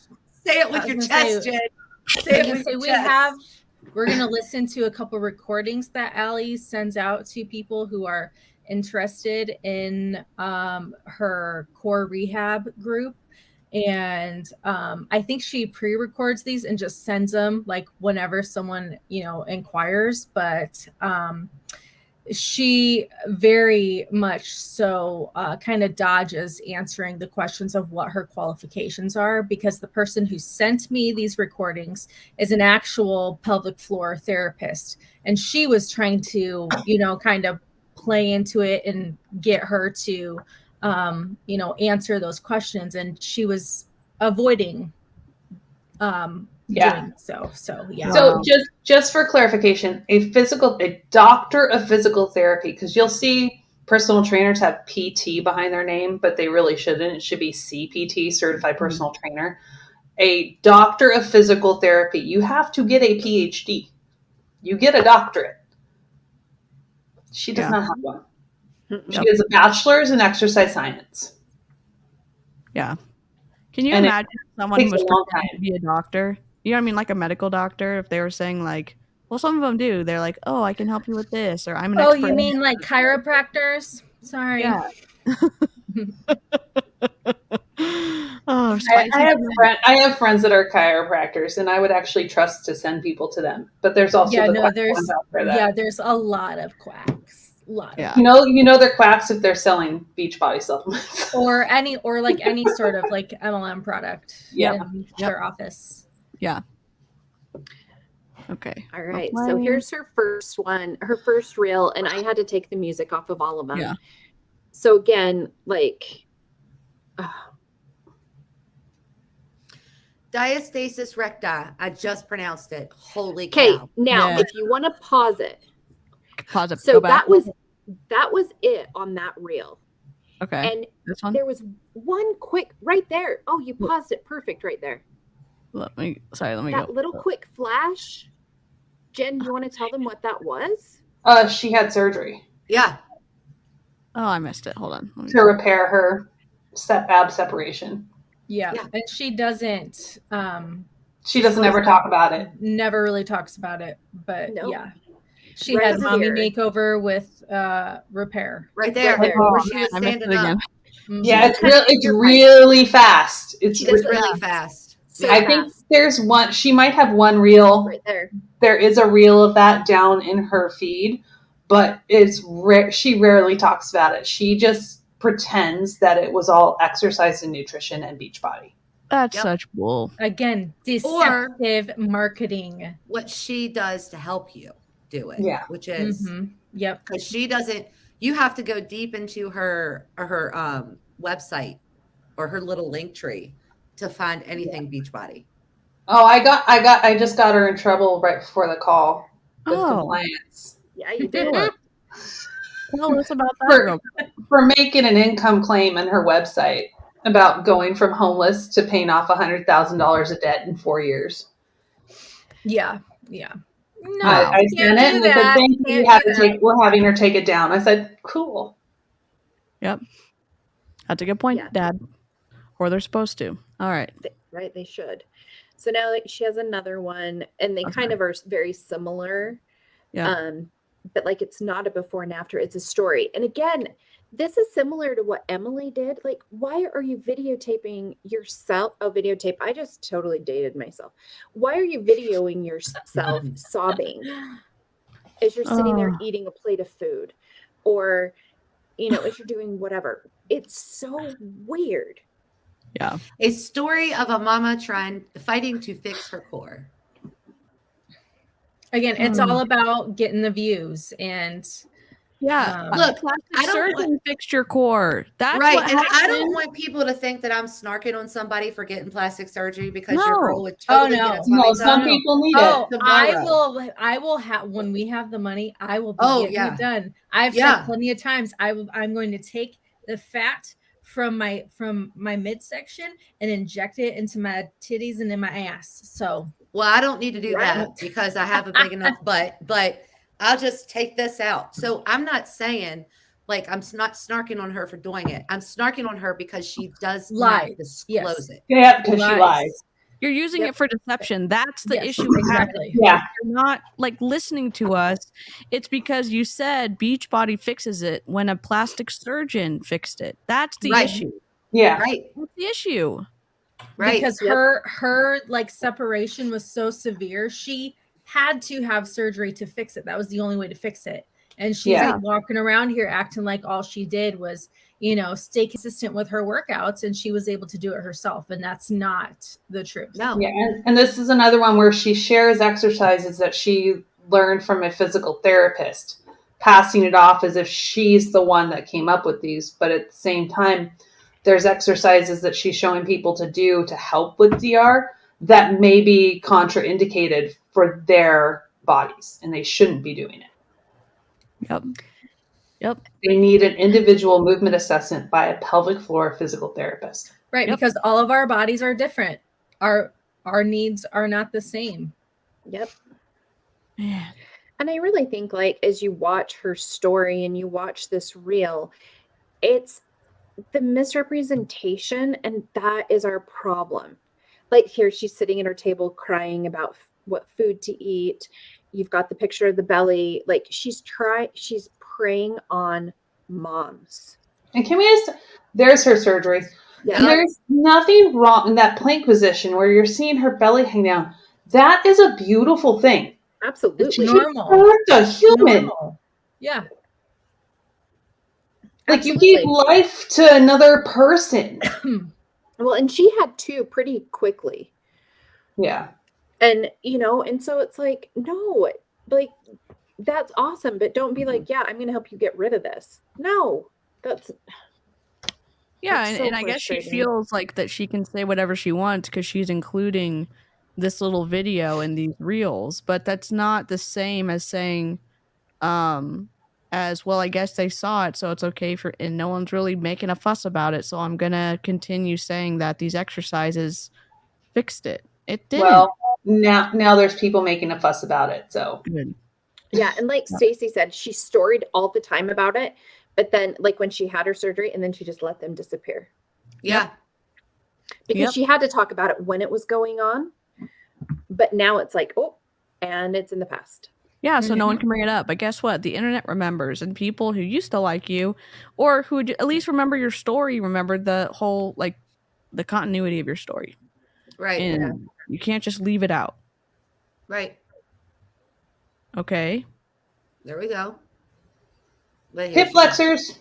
Say it I with was your gonna chest, say- Jen. I Say was it gonna with say your we chest. have. We're gonna listen to a couple recordings that Allie sends out to people who are interested in her core rehab group. And I think she pre-records these and just sends them like whenever someone inquires. But she very much so kind of dodges answering the questions of what her qualifications are, because the person who sent me these recordings is an actual pelvic floor therapist, and she was trying to kind of play into it and get her to answer those questions, and she was avoiding doing so. Yeah. So Wow. just for clarification, a doctor of physical therapy, because you'll see personal trainers have PT behind their name, but they really shouldn't. It should be CPT, certified personal trainer. A doctor of physical therapy, you have to get a PhD. You get a doctorate. She does Yeah. not have one. She Yep. has a bachelor's in exercise science. Yeah. Can you And it imagine if someone takes was a long pretending to be a doctor? You know what I mean? Like a medical doctor, if they were saying like, well, some of them do. They're like, oh, I can help you with this, or I'm an Oh, expert. you mean like chiropractors? Sorry. Yeah. Oh, I spicy. have friends that are chiropractors, and I would actually trust to send people to them. But there's also the quack ones out there that there's a lot of quacks. Yeah. you know they're quacks if they're selling Beachbody supplements. or any sort of like MLM product in their office. Yeah. Okay. all right, so here's her first one, her first reel, and I had to take the music off of all of them. Yeah. So again, like Diastasis recti. I just pronounced it. Holy okay, cow. now Yeah. if you want to pause it, Pause it. so Go back. that was it on that reel. Okay. And This one. there was one quick right there. Oh, you paused it perfect right there. Let me go. That little quick flash. Jen, you want to tell them what that was? She had surgery Yeah. Oh, I missed it. Hold on. Let me to repair her ab separation. Yeah. Yeah. And she doesn't She doesn't ever talk about it. never really talks about it, but Nope. yeah. She Right had mommy here. makeover with repair. Right there. Right there. Where Oh, she man, was I missed standing it again. up. Mhm. Yeah, it's You're really fast. It's She does really really fast. So I think fast. there's one. She might have one reel. Right there. There is a reel of that down in her feed, but it's she rarely talks about it. She just pretends that it was all exercise and nutrition and Beachbody. That's Yep. such bull. Again, deceptive marketing. What she does to help you do it. Yeah. Which is Mhm. Yep. because she doesn't, you have to go deep into her website or her little link tree to find anything Beachbody. Oh, I just got her in trouble right before the call with Oh. compliance Yeah, you did. Sure. Tell us about that. For- real quick. for making an income claim in her website about going from homeless to paying off $100,000 of debt in 4 years. Yeah. Yeah. No, I can't sent it do and they said, that. "Thank you. Can't do that. We're having her take it down." I said, "Cool." That's a good point, Yeah. Dad. Or they're supposed to. All right. Right? They should. So now like, she has another one, and they kind of are very similar. Yeah. But like it's not a before and after, it's a story. And again, this is similar to what Emily did. Like, why are you videotaping yourself? Oh, videotape. I just totally dated myself. Why are you videoing yourself sobbing as you're sitting there eating a plate of food? Or, you know, as you're doing whatever. It's so weird. Yeah. A story of a mama fighting to fix her core. Again, it's all about getting the views and yeah. Look, plastic surgeon fixed your core. That's right. what And happened. I don't want people to think that I'm snarking on somebody for getting plastic surgery because No. your girl would totally get a tummy some tuck. people need Oh, it. I will have, when we have the money, I will be getting it done. I've Yeah. said plenty of times, I'm going to take the fat from my midsection and inject it into my titties and in my ass. So, Well, I don't need to do Right. that because I have a big enough butt, but I'll just take this out. So I'm not saying like I'm not snarking on her for doing it. I'm snarking on her because she does Lies. not disclose Yes. it. Yeah, because she lies. You're using Yep. it for deception. That's the Yes, issue. we have. exactly. Yeah. You're not like listening to us. It's because you said Beachbody fixes it when a plastic surgeon fixed it. That's the Right. issue. Yeah. Right. That's the issue. Right. Because her like separation was so severe, she had to have surgery to fix it. That was the only way to fix it. And she's Yeah. like walking around here acting like all she did was, you know, stay consistent with her workouts, and she was able to do it herself. And that's not the truth. No. Yeah, and this is another one where she shares exercises that she learned from a physical therapist, passing it off as if she's the one that came up with these. But at the same time, there's exercises that she's showing people to do to help with DR that may be contraindicated for their bodies, and they shouldn't be doing it. Yep. They need an individual movement assessment by a pelvic floor physical therapist. Right. Yep. Because all of our bodies are different. Our needs are not the same. Yep. Man. And I really think like as you watch her story and you watch this reel, it's the misrepresentation, and that is our problem. Like here she's sitting at her table crying about what food to eat. You've got the picture of the belly. Like she's preying on moms. And can we just, there's her surgery. Yeah. And there's nothing wrong in that plank position where you're seeing her belly hang down. That is a beautiful thing. Absolutely. She Normal. birthed a human. Normal. Yeah. Like you Absolutely. gave life to another person. Well, and she had two pretty quickly. Yeah. And, you know, and so it's like, no, like, that's awesome. But don't be like, yeah, I'm going to help you get rid of this. No, that's. Yeah, That's so and I guess she frustrating. feels like that she can say whatever she wants because she's including this little video in these reels, but that's not the same as saying, as well, I guess they saw it, so it's okay for, and no one's really making a fuss about it, so I'm gonna continue saying that these exercises fixed it. It didn't. Well, now there's people making a fuss about it. So Good. Yeah. And like Stacy said, she storied all the time about it. But then, like, when she had her surgery, and then she just let them disappear. Yeah. Because Yep. she had to talk about it when it was going on. But now it's like, oh, and it's in the past. Yeah, so no one can bring it up. But guess what? The internet remembers, and people who used to like you, or who would at least remember your story, remember the whole, like, the continuity of your story. Right. And you can't just leave it out. Right. Okay? There we go. But hip flexors.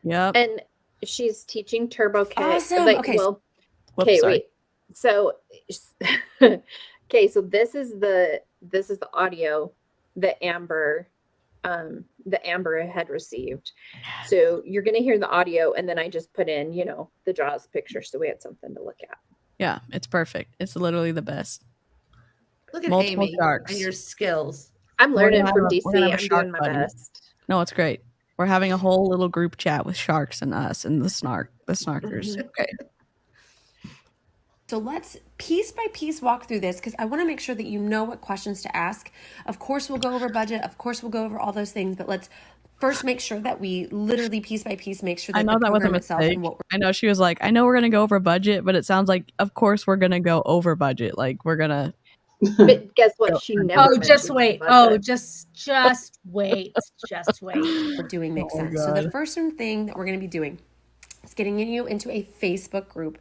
Yep. And she's teaching turbo K. Awesome. Like, Okay. well, Whoops, okay, sorry. wait. So, okay, so this is the audio that Amber had received. So you're gonna hear the audio, and then I just put in, you know, the Jaws picture, so we had something to look at. Yeah, it's perfect. It's literally the best. Look at Multiple Amy sharks. and your skills. I'm We're learning gonna from have a- DC. we're gonna have a I'm shark doing my buddy. best. No, it's great. We're having a whole little group chat with sharks and us and the snarkers. Okay. So let's piece by piece walk through this because I want to make sure that you know what questions to ask. Of course, we'll go over budget. Of course, we'll go over all those things, but let's first make sure that we literally piece by piece make sure that I know the that was a program itself mistake. and what I know she was like, I know we're gonna go over budget, but it sounds like, of course, we're gonna go over budget. Like we're gonna. But guess what? She never. Oh, just mentioned wait. budget. Oh, just wait. Just wait. we're doing makes Oh my sense. So the God. first thing that we're going to be doing is getting you into a Facebook group.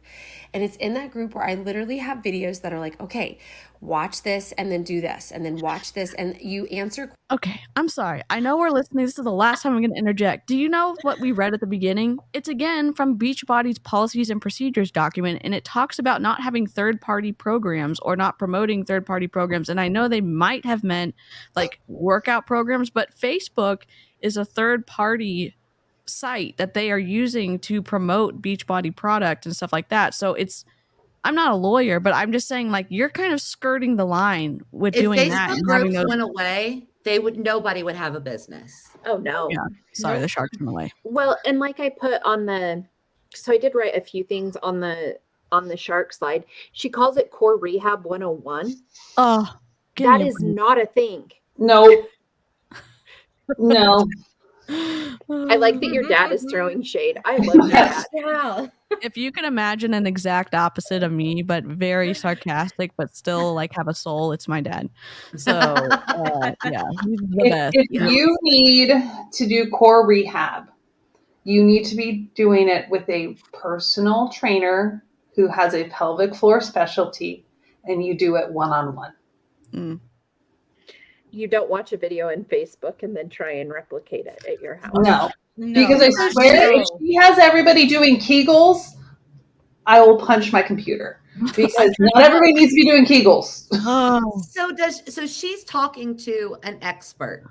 And it's in that group where I literally have videos that are like, okay, watch this and then do this and then watch this. And you answer. Okay, I'm sorry. I know we're listening. This is the last time I'm going to interject. Do you know what we read at the beginning? It's again from Beachbody's policies and procedures document, and it talks about not having third-party programs or not promoting third-party programs. And I know they might have meant like workout programs, but Facebook is a third-party site that they are using to promote Beachbody product and stuff like that. So it's, I'm not a lawyer, but I'm just saying, like, you're kind of skirting the line with If doing that Facebook and having groups those. went away, nobody would have a business. Oh no. Yeah, sorry, the sharks went away. Well, and like I put on the, so I did write a few things on the shark slide. She calls it core rehab 101. Oh, That is not a thing. No. No. I like that your dad is throwing shade. I love that. Yeah. If you can imagine an exact opposite of me, but very sarcastic, but still like have a soul, it's my dad. So yeah, he's the best. If you need to do core rehab, you need to be doing it with a personal trainer who has a pelvic floor specialty, and you do it one-on-one. Mm. You don't watch a video in Facebook and then try and replicate it at your house. No. No, Because I that's swear, true. if she has everybody doing Kegels, I will punch my computer. Because not everybody needs to be doing Kegels. Oh, So she's talking to an expert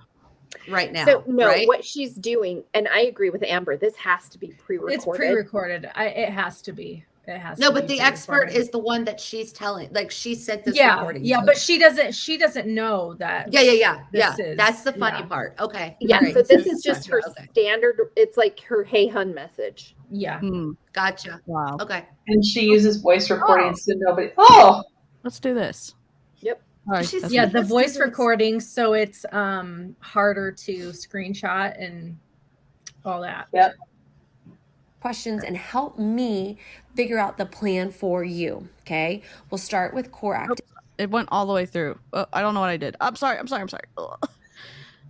right now. So no, right? what she's doing, and I agree with Amber, this has to be pre-recorded. It's pre-recorded. It has to be. It has. No, to but be the expert pre-recorded. is the one that she's telling. Like she said this Yeah, recording. yeah, to. but she doesn't know that. Yeah. This is- That's the funny yeah. part. Okay. Yeah, All right. so this is just her Okay. standard. It's like her hey hun message. Yeah. Gotcha. wow. Okay. And she uses voice recordings so nobody. Oh, Let's do this. Yep. All right, She's- that's Yeah, it. the Let's do voice this. recording, so it's harder to screenshot and all that. yep. questions and help me figure out the plan for you. Okay. We'll start with core activity. It went all the way through. I don't know what I did. I'm sorry. Ugh.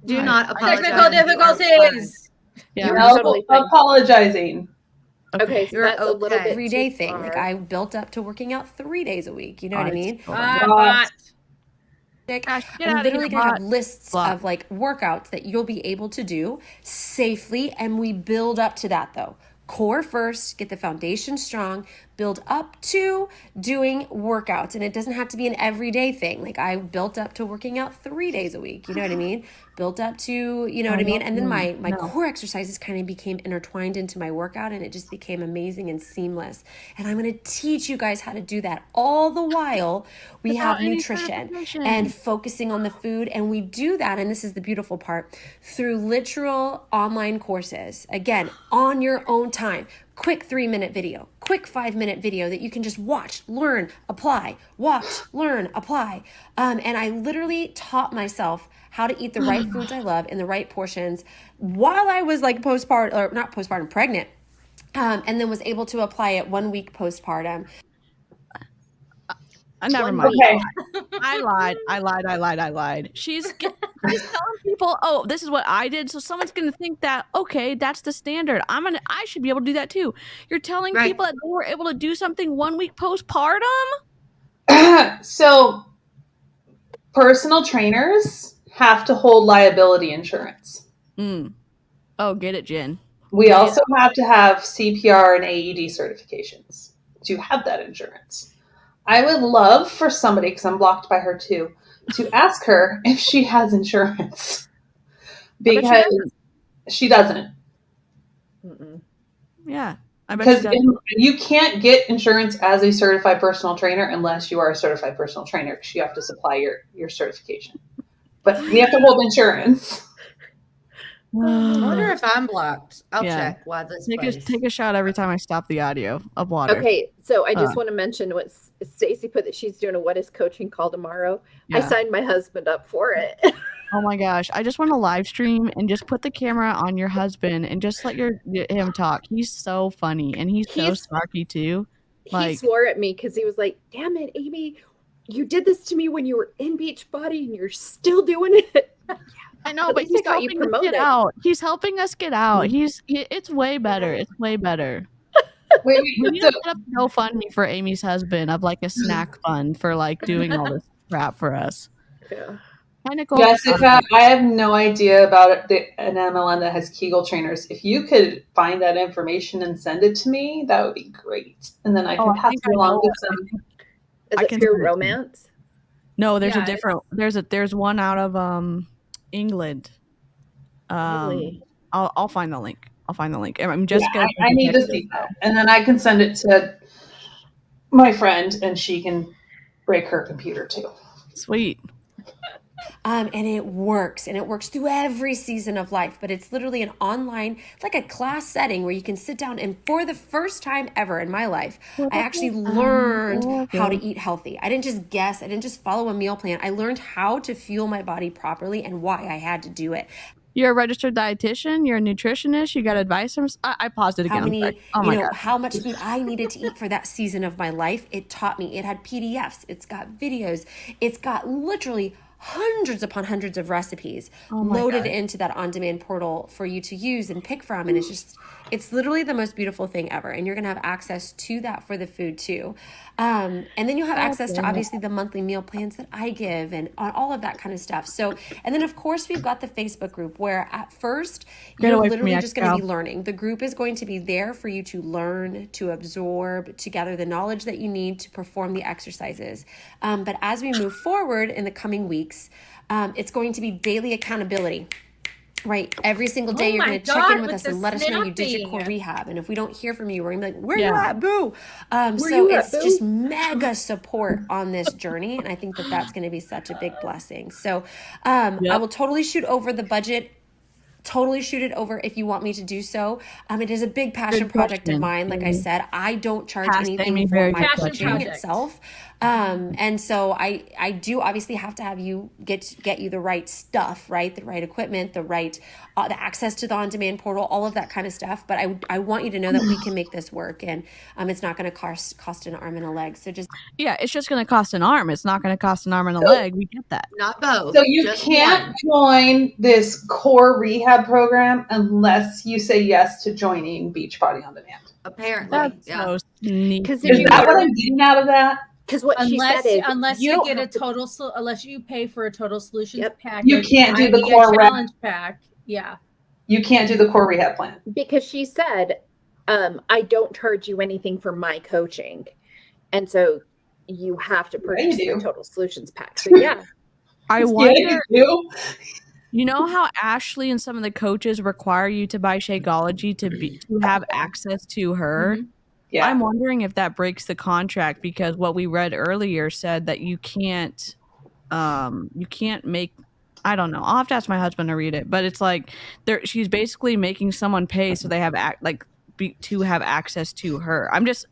Do Right. not apologize. Technical difficulties. Yeah. You're No totally fine. apologizing. Okay, so You're that's a little okay. bit Everyday too thing. far. Like I built up to working out 3 days a week. You know what I mean? Bot. Get I'm out of literally here, gonna bot. have lists Bot. of like workouts that you'll be able to do safely, and we build up to that though. Core first, get the foundation strong, build up to doing workouts. And it doesn't have to be an everyday thing. Like I built up to working out 3 days a week. You know what I mean? Built up to, you know what I mean? And then my core exercises kind of became intertwined into my workout, and it just became amazing and seamless. And I'm going to teach you guys how to do that. All the while we Without have any nutrition certification. and focusing on the food. And we do that, and this is the beautiful part, through literal online courses. Again, on your own time. Quick 3-minute video, quick 5-minute video that you can just watch, learn, apply, watch, learn, apply. And I literally taught myself how to eat the right foods I love in the right portions while I was like pregnant. And then was able to apply it 1 week postpartum. Never mind. Okay. I lied. She's telling people, oh, this is what I did. So someone's going to think that, okay, that's the standard. I should be able to do that too. You're telling Right. people that they were able to do something 1 week postpartum? So, personal trainers have to hold liability insurance. Oh, get it, Jen. We also have to have CPR and AED certifications to have that insurance. I would love for somebody, because I'm blocked by her too, to ask her if she has insurance. Because she doesn't. Mm-mm. Yeah. I bet she Because does. you can't get insurance as a certified personal trainer unless you are a certified personal trainer, because you have to supply your certification. But you have to hold insurance. I wonder if I'm blocked. I'll Yeah. check why this place. Take a shot every time I stop the audio of water. Okay, so I just want to mention what Stacy put, that she's doing a What is Coaching call tomorrow. I Yeah. signed my husband up for it. Oh my gosh. I just want to live stream and just put the camera on your husband and just let him talk. He's so funny and he's so snarky too. He swore at me because he was like, "Damn it, Amy, you did this to me when you were in Beachbody and you're still doing it." I know, but least I he's got you helping us promoted. get out. He's helping us get out. It's way better. It's way better. Wait, We need to set up a GoFundMe for Amy's husband of like a snack fund for like doing all this crap for us. Yeah. Hi, Nicole. Jessica, I have no idea about an MLM that has Kegel trainers. If you could find that information and send it to me, that would be great. And then I can pass it along to some. Is it Pure Romance? No, there's a different. There's one out of England. Really? I'll find the link. I'm just I need to see that, and then I can send it to my friend, and she can break her computer too. Sweet. And it works through every season of life, but it's literally an online, like a class setting where you can sit down, and for the first time ever in my life, I actually learned how to eat healthy. I didn't just guess, I didn't just follow a meal plan. I learned how to fuel my body properly and why I had to do it. You're a registered dietitian, you're a nutritionist, you got advice from I paused it again. How much food I needed to eat for that season of my life. It taught me. It had PDFs, it's got videos, it's got literally hundreds upon hundreds of recipes loaded into that on-demand portal for you to use and pick from. And it's literally the most beautiful thing ever. And you're going to have access to that for the food too. And then you'll have access to obviously the monthly meal plans that I give and all of that kind of stuff. So, and then of course we've got the Facebook group where at first you're literally just going to be learning. The group is going to be there for you to learn, to absorb, to gather the knowledge that you need to perform the exercises. But as we move forward in the coming weeks, it's going to be daily accountability. Right. Every single day you're going to check in with us and let us know you did your core rehab. And if we don't hear from you, we're going to be like, where you at, boo? So it's just mega support on this journey. And I think that that's going to be such a big blessing. So I will totally shoot over the budget. Totally shoot it over if you want me to do so. It is a big passion project of mine. Like I said, I don't charge anything for my coaching itself. And so I do obviously have to have you get you the right stuff, right? The right equipment, the right, the access to the on-demand portal, all of that kind of stuff. But I want you to know that we can make this work, and it's not going to cost an arm and a leg. So it's just going to cost an arm. It's not going to cost an arm and a leg. We get that. Not both. So you can't join this core rehab program unless you say yes to joining Beachbody on Demand. Apparently, that's so neat. Is that what I'm getting out of that? Because what she said is, unless you get a total, unless you pay for a total solutions package, you can't do the core challenge pack. Yeah, you can't do the core rehab plan because she said, I don't charge you anything for my coaching, and so you have to purchase the total solutions pack. So yeah, I wonder. You know how Ashley and some of the coaches require you to buy Shakeology to have access to her? Mm-hmm. Yeah. I'm wondering if that breaks the contract, because what we read earlier said that you can't make, I don't know. I'll have to ask my husband to read it, but it's like she's basically making someone pay so they have to have access to her. It's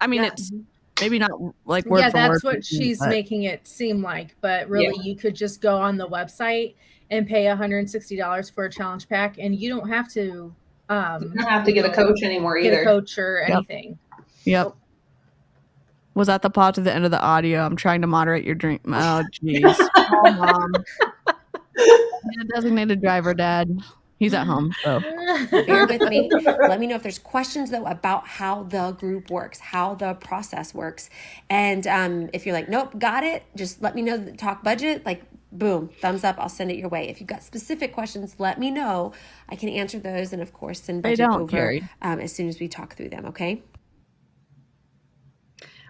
maybe not like word for that's word what she's making it seem like, but really you could just go on the website and pay $160 for a challenge pack, and you don't have to you don't have to get a coach anymore either. Get a coach or anything. Yep. Was that the pause at the end of the audio? I'm trying to moderate your drink. Oh, jeez. Oh, Mom. A designated driver, Dad. He's at home, so. Bear with me. Let me know if there's questions, though, about how the group works, how the process works. And if you're like, nope, got it, just let me know. Talk budget, boom, thumbs up, I'll send it your way. If you've got specific questions, let me know. I can answer those, and, of course, send budget over as soon as we talk through them, okay?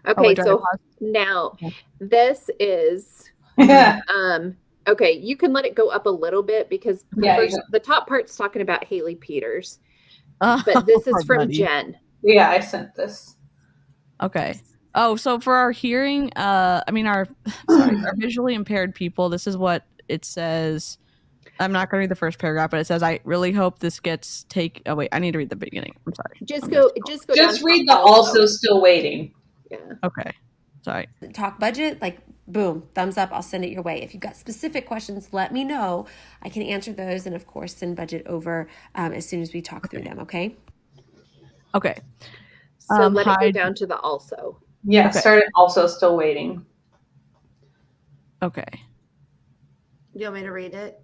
Okay, so now this is okay, you can let it go up a little bit because the top part's talking about Haley Peters. But this is from Jen. Yeah, I sent this. Okay. Oh, so for our hearing, our visually impaired people, this is what it says. I'm not going to read the first paragraph, but it says, I really hope this gets Oh, wait, I need to read the beginning. I'm sorry. Just go down Just to read the also still waiting. Yeah. Okay. Sorry. Talk budget, like boom, thumbs up, I'll send it your way. If you've got specific questions, let me know. I can answer those and of course send budget over as soon as we talk through them, okay? Okay. So let it hi. go down to the also. Yeah, Okay. start at also still waiting. Okay. Do you want me to read it?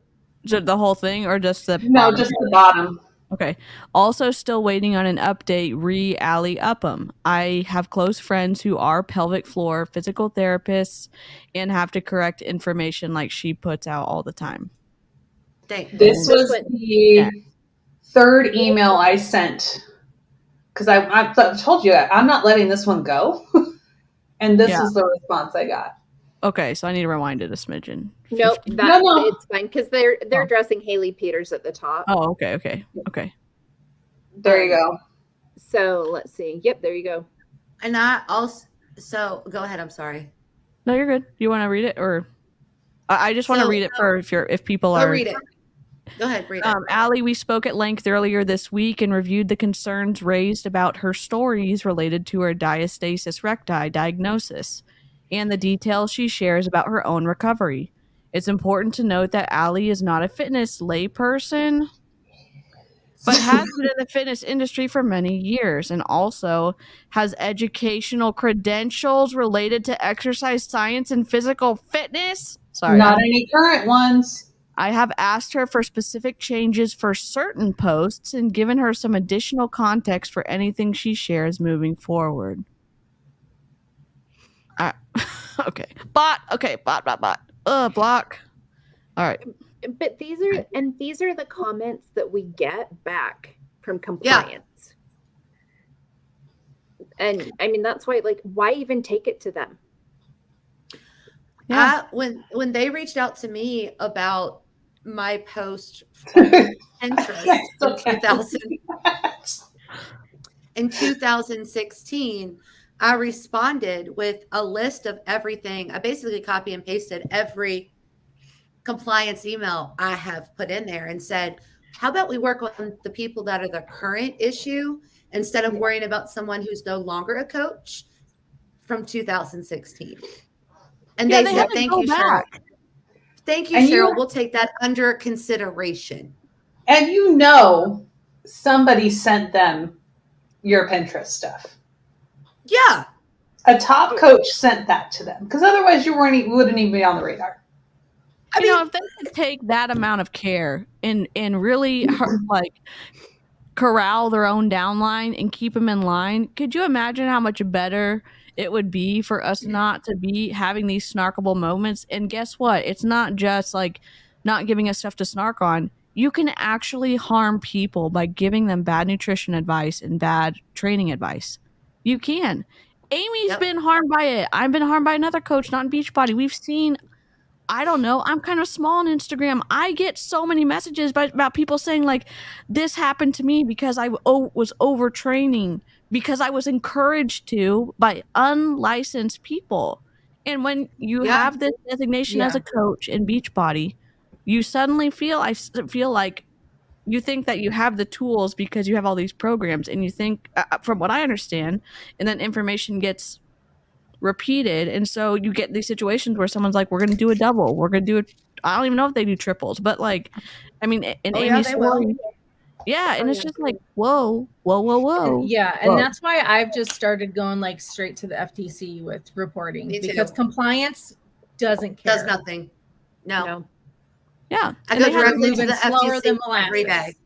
So the whole thing or just the No, bottom? just the bottom. Okay. Also still waiting on an update, Allie Upham. I have close friends who are pelvic floor physical therapists and have to correct information like she puts out all the time. This was the third email I sent because I told you I'm not letting this one go. And this is the response I got. Okay, so I need to rewind it a smidgen. Nope, it's fine because they're addressing Haley Peters at the top. Oh, okay. There you go. So let's see. Yep, there you go. And I also, so go ahead. I'm sorry. No, you're good. You want to read it, or I just want to read it for if people are. I'll read it. Go ahead, read it. Allie, we spoke at length earlier this week and reviewed the concerns raised about her stories related to her diastasis recti diagnosis and the details she shares about her own recovery. It's important to note that Allie is not a fitness layperson, but has been in the fitness industry for many years and also has educational credentials related to exercise science and physical fitness. Sorry. Not any current ones. I have asked her for specific changes for certain posts and given her some additional context for anything she shares moving forward. Okay. Bot. Block. All right. But these are the comments that we get back from compliance. And I mean, that's why, like, why even take it to them? Yeah. When they reached out to me about my post Pinterest in 2016, I responded with a list of everything. I basically copy and pasted every compliance email I have put in there and said, how about we work on the people that are the current issue instead of worrying about someone who's no longer a coach from 2016. And they said, thank you, Cheryl. Thank you, Cheryl. We'll take that under consideration. And somebody sent them your Pinterest stuff. Yeah. A top coach sent that to them because otherwise you wouldn't even be on the radar. I mean, if they could take that amount of care and really like corral their own downline and keep them in line, could you imagine how much better it would be for us not to be having these snarkable moments? And guess what? It's not just like not giving us stuff to snark on. You can actually harm people by giving them bad nutrition advice and bad training advice. You can. Amy's been harmed by it. I've been harmed by another coach, not in Beachbody. We've seen, I don't know, I'm kind of small on Instagram. I get so many messages about people saying like, this happened to me because I was overtraining, because I was encouraged to by unlicensed people. And when you have this designation as a coach in Beachbody, you suddenly feel like you think that you have the tools because you have all these programs, and you think, from what I understand, and then information gets repeated, and so you get these situations where someone's like, we're going to do a double, we're going to do it. I don't even know if they do triples, but like, I mean, in Amy's story, and it's just like, whoa. And that's why I've just started going like straight to the FTC with reporting, because compliance doesn't care. Does nothing. No. Yeah, I go directly to the slower than FTC every day.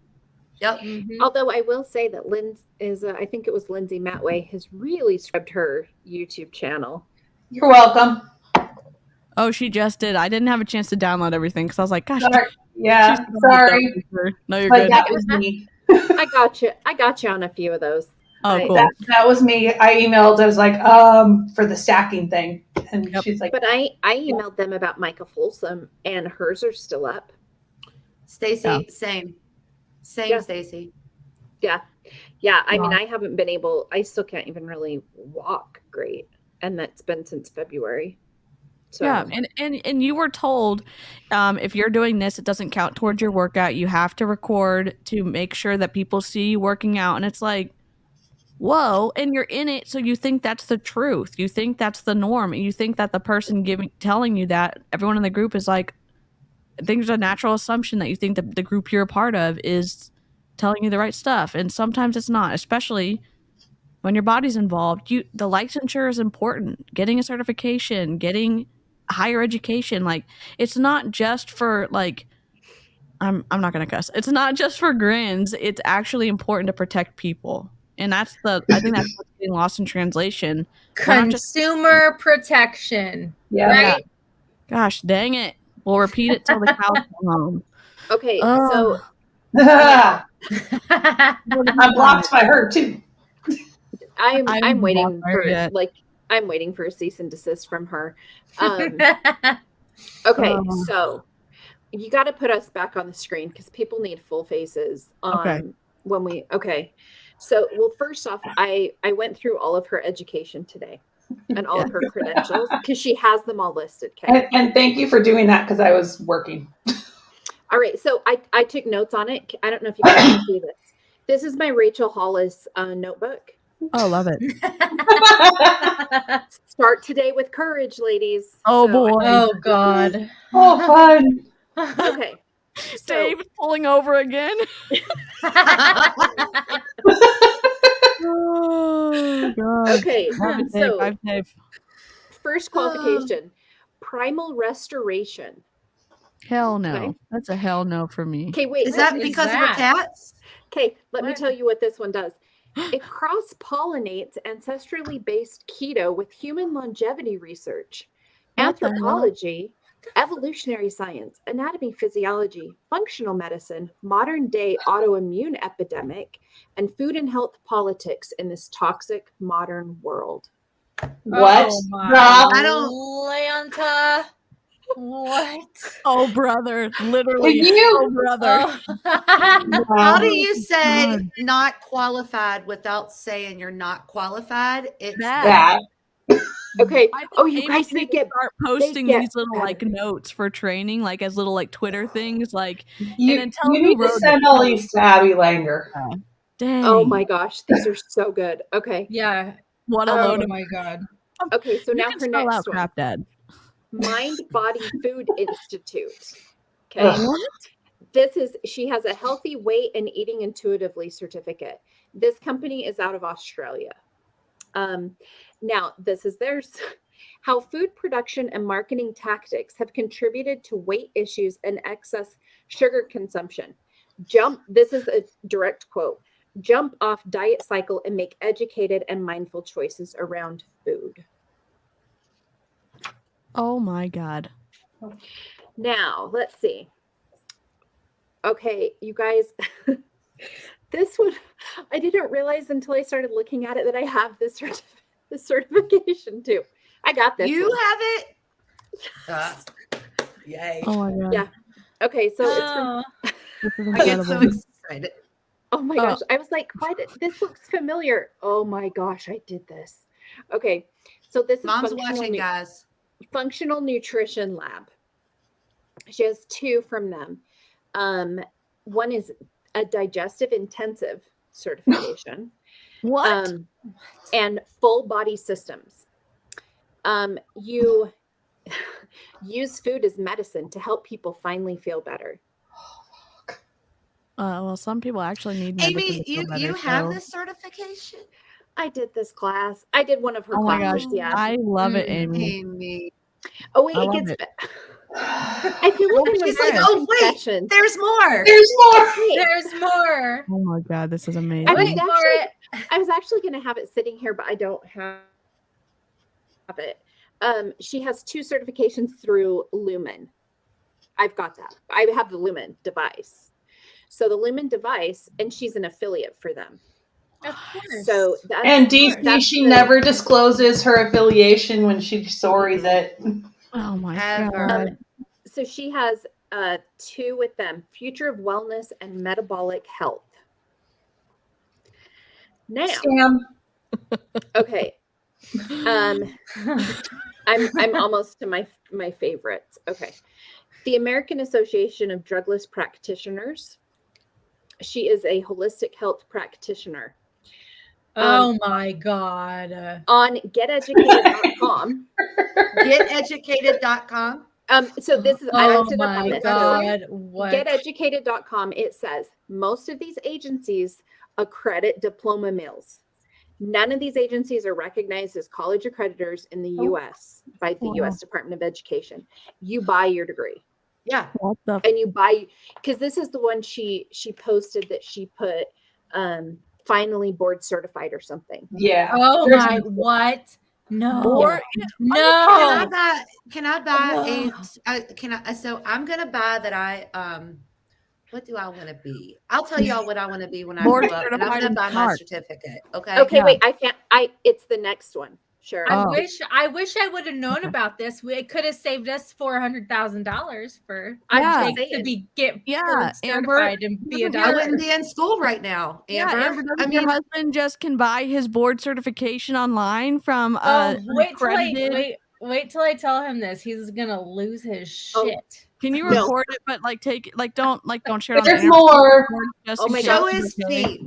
Yep. Mm-hmm. Although I will say that I think it was Lindsay Matway, has really scrubbed her YouTube channel. You're welcome. Oh, she just did. I didn't have a chance to download everything because I was like, gosh. Sorry. Yeah, sorry. No, you're good. That was me. I got you on a few of those. Oh, cool. That was me. I emailed. I was like, for the stacking thing, and she's like, but I emailed them about Micah Folsom, and hers are still up. Stacy, same, Stacy. Yeah. I mean, I haven't been able. I still can't even really walk great, and that's been since February. So Yeah, and you were told if you're doing this, it doesn't count towards your workout. You have to record to make sure that people see you working out. And it's like, whoa, and you're in it, so you think that's the truth. You think that's the norm. And you think that the person telling you that, everyone in the group is like, I think there's a natural assumption that you think that the group you're a part of is telling you the right stuff. And sometimes it's not, especially when your body's involved. The licensure is important. Getting a certification, getting higher education, like it's not just for like I'm not gonna cuss. It's not just for grins. It's actually important to protect people. And I think that's what's getting lost in translation. We're not just Consumer protection. Yeah. Right? gosh dang it. We'll repeat it till the cows come home. okay, Oh. so I'm blocked by her too. I'm waiting not there for yet. I'm waiting for a cease and desist from her. Okay, so you got to put us back on the screen because people need full faces. Okay. So well, first off, I went through all of her education today and all of her credentials because she has them all listed. Okay. And thank you for doing that because I was working. All right, so I took notes on it. I don't know if you guys can see this. This is my Rachel Hollis notebook. Oh, love it. Start today with courage, ladies. Oh So, boy. Oh God. Oh, fun. Okay. So, Dave pulling over again. Oh god. okay. Love it, Dave. So I'm Dave. first qualification, primal restoration. Hell no. Okay. That's a hell no for me. Okay, wait. Is that is because of her that? cats? Okay, let me What? tell you what this one does. It cross-pollinates ancestrally based keto with human longevity research, What the hell? anthropology, evolutionary science, anatomy, physiology, functional medicine, modern day autoimmune epidemic, and food and health politics in this toxic modern world. What? Oh, my Rob? I don't- Lanta. What? Oh brother. Literally. You- Oh brother. How do you say God. not qualified without saying you're not qualified? It's That. That. Okay. I think Oh, you Amy guys, needs they to get start posting get these little like better. notes for training, like as little like Twitter things, like You, and then tell you who need to wrote send it. all these to Abby Langer. Dang. Oh my gosh, these are so good. Okay. Yeah. What a Oh load Oh of my God. Okay, so you now can her spell out next one. crap dad. Mind Body Food Institute. Okay. Ugh. She has a healthy weight and eating intuitively certificate. This company is out of Australia. Now this is theirs. How food production and marketing tactics have contributed to weight issues and excess sugar consumption. This is a direct quote. Jump off diet cycle and make educated and mindful choices around food. Oh my god. Now, let's see. Okay, you guys, this one, I didn't realize until I started looking at it that I have this certification too. I got this. You one. have it? Yay. Oh my god. Yeah. Okay, so it's from, Oh. This is I get so incredible. excited. oh my gosh, I was like, why did this looks familiar? Oh my gosh, I did this. Okay, so this is Mom's watching, guys. Functional Nutrition Lab. She has two from them. One is a digestive intensive certification. What? And full body systems. You use food as medicine to help people finally feel better. Well, some people actually need Amy, medicine to feel you better, have so- this certification? I did this class. I did one of her Oh my gosh. classes. Yeah. I love it, Amy. Amy. Oh wait, I it love gets it. better. I feel like I'm She's like, like, oh, wait, confession. there's more. There's more. Wait, There's more. Oh my god, this is amazing. I was Wait for actually, it. I was actually going to have it sitting here, but I don't have it. She has two certifications through Lumen. I've got that. I have the Lumen device. So the Lumen device, and she's an affiliate for them. Of course. So that's And DC, that's she the- never discloses her affiliation when she stories it. Oh my Ever. god. So she has two with them: Future of Wellness and Metabolic Health. Now, Scam. okay. I'm almost to my favorites. Okay. The American Association of Drugless Practitioners. She is a holistic health practitioner. Oh my God. On geteducated.com. Geteducated.com. So this is, I looked Oh it up on my this. God. What? Geteducated.com, it says most of these agencies accredit diploma mills. None of these agencies are recognized as college accreditors in the US by the US Department of Education. You buy your degree. Yeah. And you buy, because this is the one she posted that she put finally board certified or something. Yeah. Oh There's my, no- what? No. Or No. Can I buy No. can I, so I'm going to buy that what do I want to be? I'll tell y'all what I want to be when I Board grow up, and I'm certified going to in buy my Snark. certificate. Okay. Okay, Yeah. wait, it's the next one. Sure. I wish I would have known about this. It could have saved us $400,000 for Yeah. Jake to get Yeah, board Amber, certified and be a I I doctor. wouldn't be in school right now, Amber. Yeah, Amber, I doesn't mean, your husband just can buy his board certification online from Wait till accredited? wait till I tell him this. He's gonna lose his Oh. shit. Can you No. record it, but don't share it on There's the internet? more. Just Oh in my case show it's his okay. feet.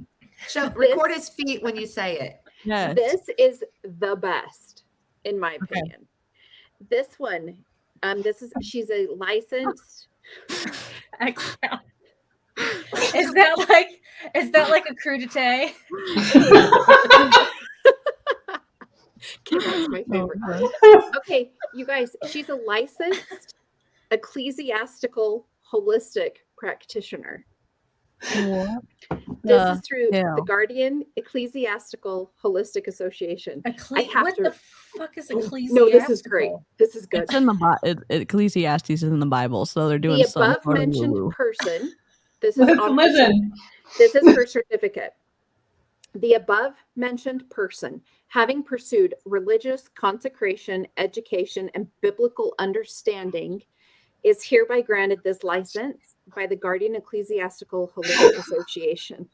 Record his feet when you say it. Yes. This is the best, in my opinion. This one, she's a licensed. Is that like a crudité? That's my favorite. Okay, you guys, she's a licensed ecclesiastical holistic practitioner. What? This is through hell? the Guardian Ecclesiastical Holistic Association. What the fuck is ecclesiastical? No, this is great. This is good. It's in the Ecclesiastes is in the Bible, so they're doing The some above sort of mentioned woo-woo. person. This is on her, Listen. this is her certificate. The above mentioned person, having pursued religious consecration, education, and biblical understanding, is hereby granted this license by the Guardian Ecclesiastical Holistic Association.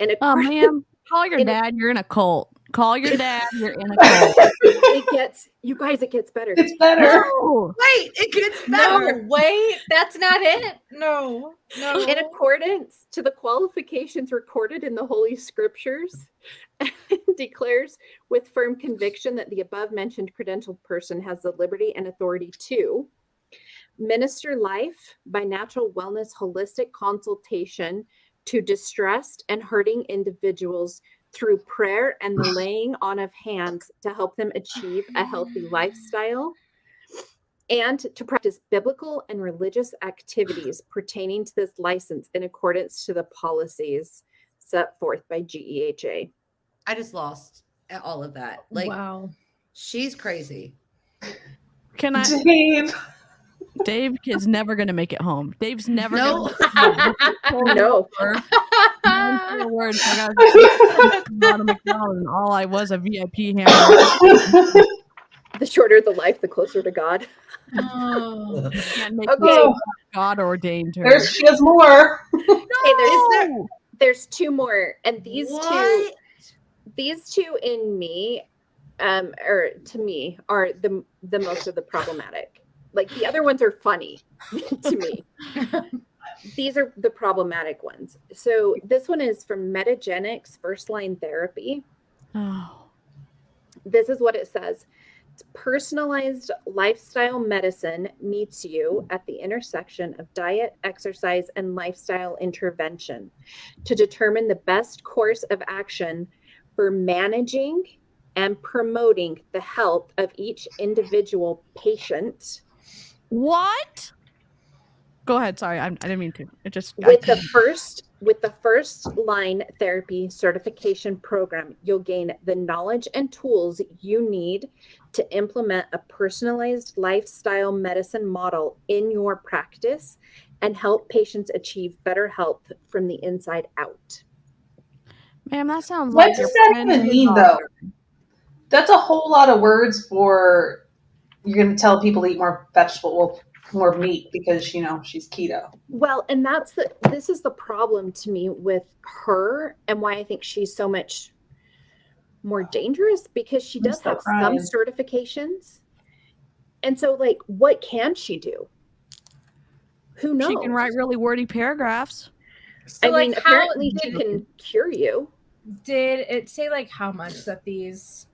And Oh, ma'am, call your dad. You're in a cult. Call your dad. You're in a cult. it gets better. It's better. No. Wait, it gets better. No, wait, that's not it. No. In accordance to the qualifications recorded in the Holy Scriptures, declares with firm conviction that the above mentioned credentialed person has the liberty and authority to minister life by natural wellness holistic consultation to distressed and hurting individuals through prayer and the laying on of hands to help them achieve a healthy lifestyle, and to practice biblical and religious activities pertaining to this license in accordance to the policies set forth by GEHA. I just lost all of that. Like, wow. She's crazy. Can I? Dave is never going to make it home. Dave's never No. No. Words. I got a McDonald's, and all I was a VIP hamburger. The shorter the life, the closer to God. Oh. Can't make Okay. God ordained her. She has more. Okay, there's two more, and these What? two in me, or to me, are the most of the problematic. Like the other ones are funny to me. These are the problematic ones. So this one is from Metagenics First Line Therapy. Oh. This is what it says. Personalized lifestyle medicine meets you at the intersection of diet, exercise, and lifestyle intervention to determine the best course of action for managing and promoting the health of each individual patient. What? Go ahead. Sorry, I didn't mean to. It just With the first line therapy certification program, you'll gain the knowledge and tools you need to implement a personalized lifestyle medicine model in your practice and help patients achieve better health from the inside out. Ma'am, that sounds What like does your that friend even is mean, on though? there. That's a whole lot of words for you're going to tell people to eat more vegetable, more meat because she's keto. Well, and this is the problem to me with her and why I think she's so much more dangerous, because she does have some certifications And so, like, what can she do? Who knows? She can write really wordy paragraphs. So, I like, mean, how apparently she did can cure you. it say like how much that these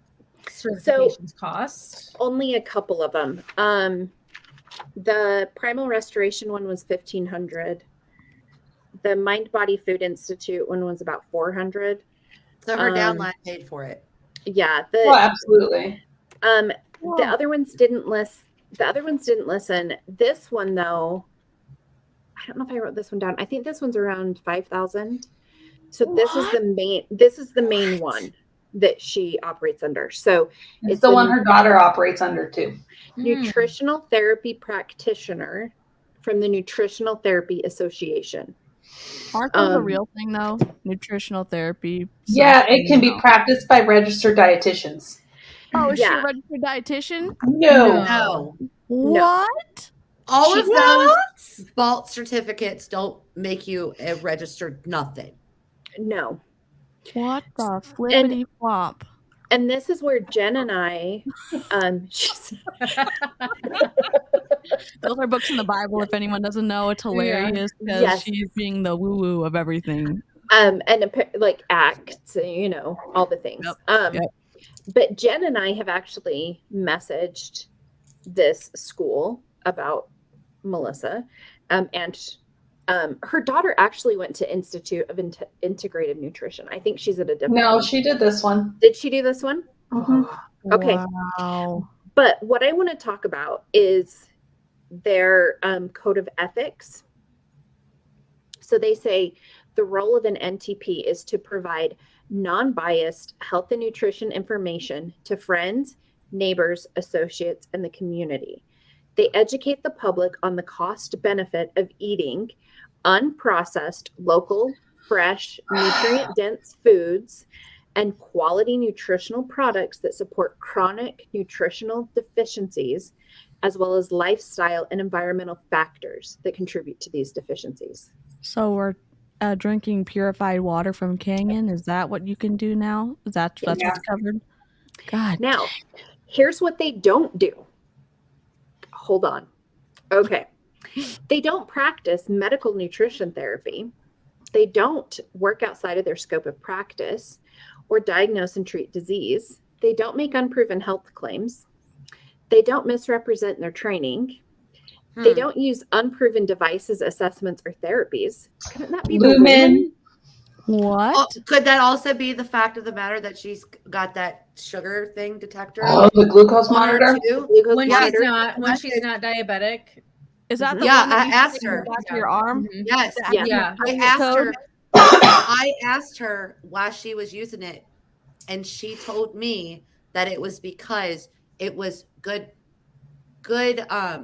certifications cost? Only a couple of them. The Primal Restoration one was $1,500. The Mind Body Food Institute one was about $400. So her downline paid for it. Yeah. Oh, absolutely. The other ones didn't list. The other ones didn't listen. This one, though, I don't know if I wrote this one down. I think this one's around 5,000. So this is the main. This is the main one that she operates under. So It's the one her daughter operates under too. Nutritional therapy practitioner from the Nutritional Therapy Association. Aren't those a real thing though? Nutritional therapy. Yeah, it can be practiced by registered dietitians. Oh, is she Yeah. a registered dietitian? No. What? All of those vault certificates don't make you a registered nothing. No. What the flippity flop? And this is where Jen and I, she's, those are books in the Bible. If anyone doesn't know, it's hilarious because she's being the woo woo of everything. And like Acts, you know, all the things. But Jen and I have actually messaged this school about Melissa, and her daughter actually went to Institute of Integrative Nutrition. I think she's at a different. No, she did this one. Did she do this one? Okay. Wow. But what I want to talk about is their code of ethics. So they say the role of an NTP is to provide non-biased health and nutrition information to friends, neighbors, associates, and the community. They educate the public on the cost benefit of eating unprocessed, local, fresh, nutrient-dense foods and quality nutritional products that support chronic nutritional deficiencies, as well as lifestyle and environmental factors that contribute to these deficiencies. So we're drinking purified water from Canyon. Is that what you can do now? That's what's covered? God. Now, here's what they don't do. Hold on. Okay. They don't practice medical nutrition therapy. They don't work outside of their scope of practice or diagnose and treat disease. They don't make unproven health claims. They don't misrepresent their training. They don't use unproven devices, assessments, or therapies. Couldn't that be Lumen? What? Oh, could that also be the fact of the matter that she's got that sugar thing detector? Oh, the glucose monitor? When she's not diabetic. Is that the one that I you asked stick her. back to your arm? Yes. Yeah. I asked her why she was using it, and she told me that it was because it was good.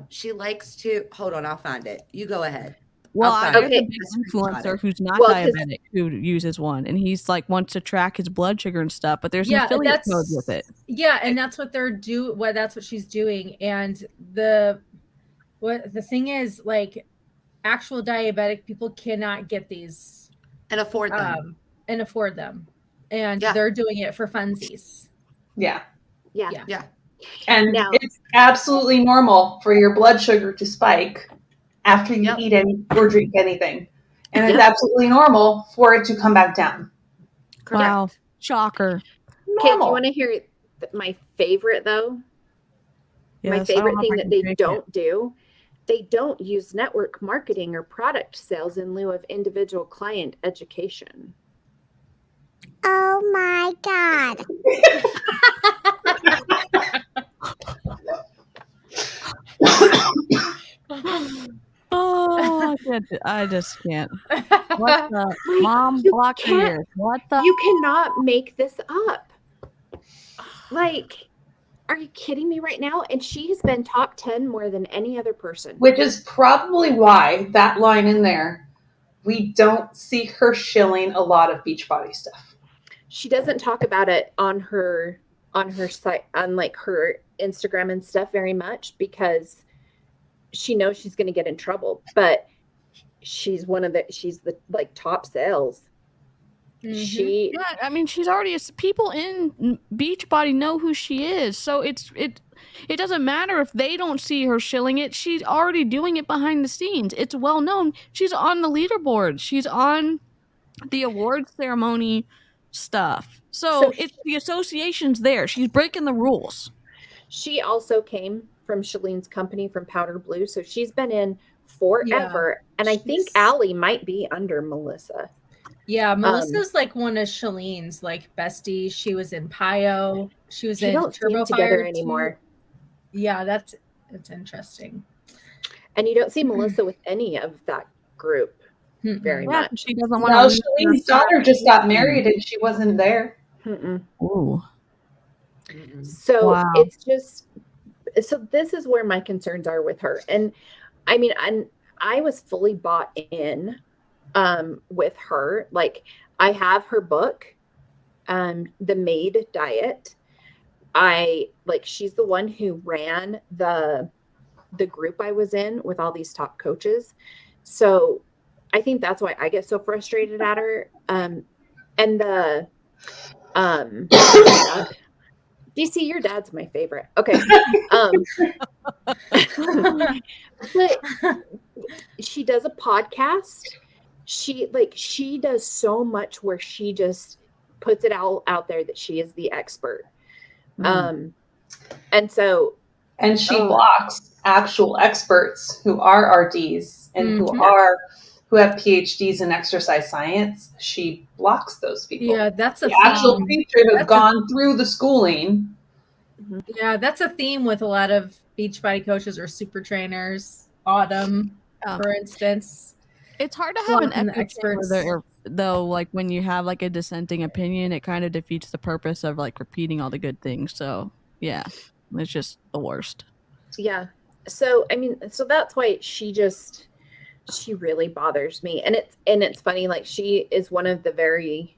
She likes to hold on. I'll find it. You go ahead. Well, I have a big Screenshot influencer it. who's not diabetic who uses one, and he's like wants to track his blood sugar and stuff. But there's an affiliate code with it. Yeah, and that's what that's what she's doing. And the thing is, like, actual diabetic people cannot get these and afford them. And they're doing it for funsies. Yeah. And it's absolutely normal for your blood sugar to spike after you eat or drink anything. And it's absolutely normal for it to come back down. Correct. Wow. Shocker. Okay, do you want to hear my favorite, though? Yes, my favorite thing that they don't do? They don't use network marketing or product sales in lieu of individual client education. Oh my God. Oh, I just can't. What the? Mom, block your ears. What the? You cannot make this up. Like, are you kidding me right now? And she has been top 10 more than any other person. Which is probably why that line in there, we don't see her shilling a lot of Beachbody stuff. She doesn't talk about it on her site, on like her Instagram and stuff very much, because she knows she's going to get in trouble. But she's the like top sales. Mm-hmm. I mean, she's already people in Beachbody know who she is, so It doesn't matter if they don't see her shilling it. She's already doing it behind the scenes. It's well known. She's on the leaderboard. She's on the awards ceremony stuff. So it's the association's there. She's breaking the rules. She also came from Shalene's company from Powder Blue, so she's been in forever. And I think Allie might be under Melissa. Yeah, Melissa's like one of Shalene's like besties. She was in Pio. She was in don't Turbo seem together Fire anymore. Yeah, that's interesting. And you don't see Melissa with any of that group very much. She doesn't want No, to. Shalene's daughter just got married and she wasn't there. Ooh. So Wow. it's just, so this is where my concerns are with her. And I mean, I was fully bought in with her. Like, I have her book, The Maid Diet. She's the one who ran the group I was in with all these top coaches. So I think that's why I get so frustrated at her. And the DC, your dad's my favorite. Okay. But she does a podcast. She does so much where she just puts it all out there that she is the expert. And she blocks actual experts who are RDs and who have PhDs in exercise science. She blocks those people. Yeah, that's the actual teacher who've gone through the schooling. Yeah, that's a theme with a lot of Beachbody coaches or super trainers. Autumn, for instance. It's hard to have an expert there, though. Like, when you have like a dissenting opinion, it kind of defeats the purpose of like repeating all the good things. So yeah, it's just the worst. Yeah. So I mean, so that's why she really bothers me. And it's funny, like, she is one of the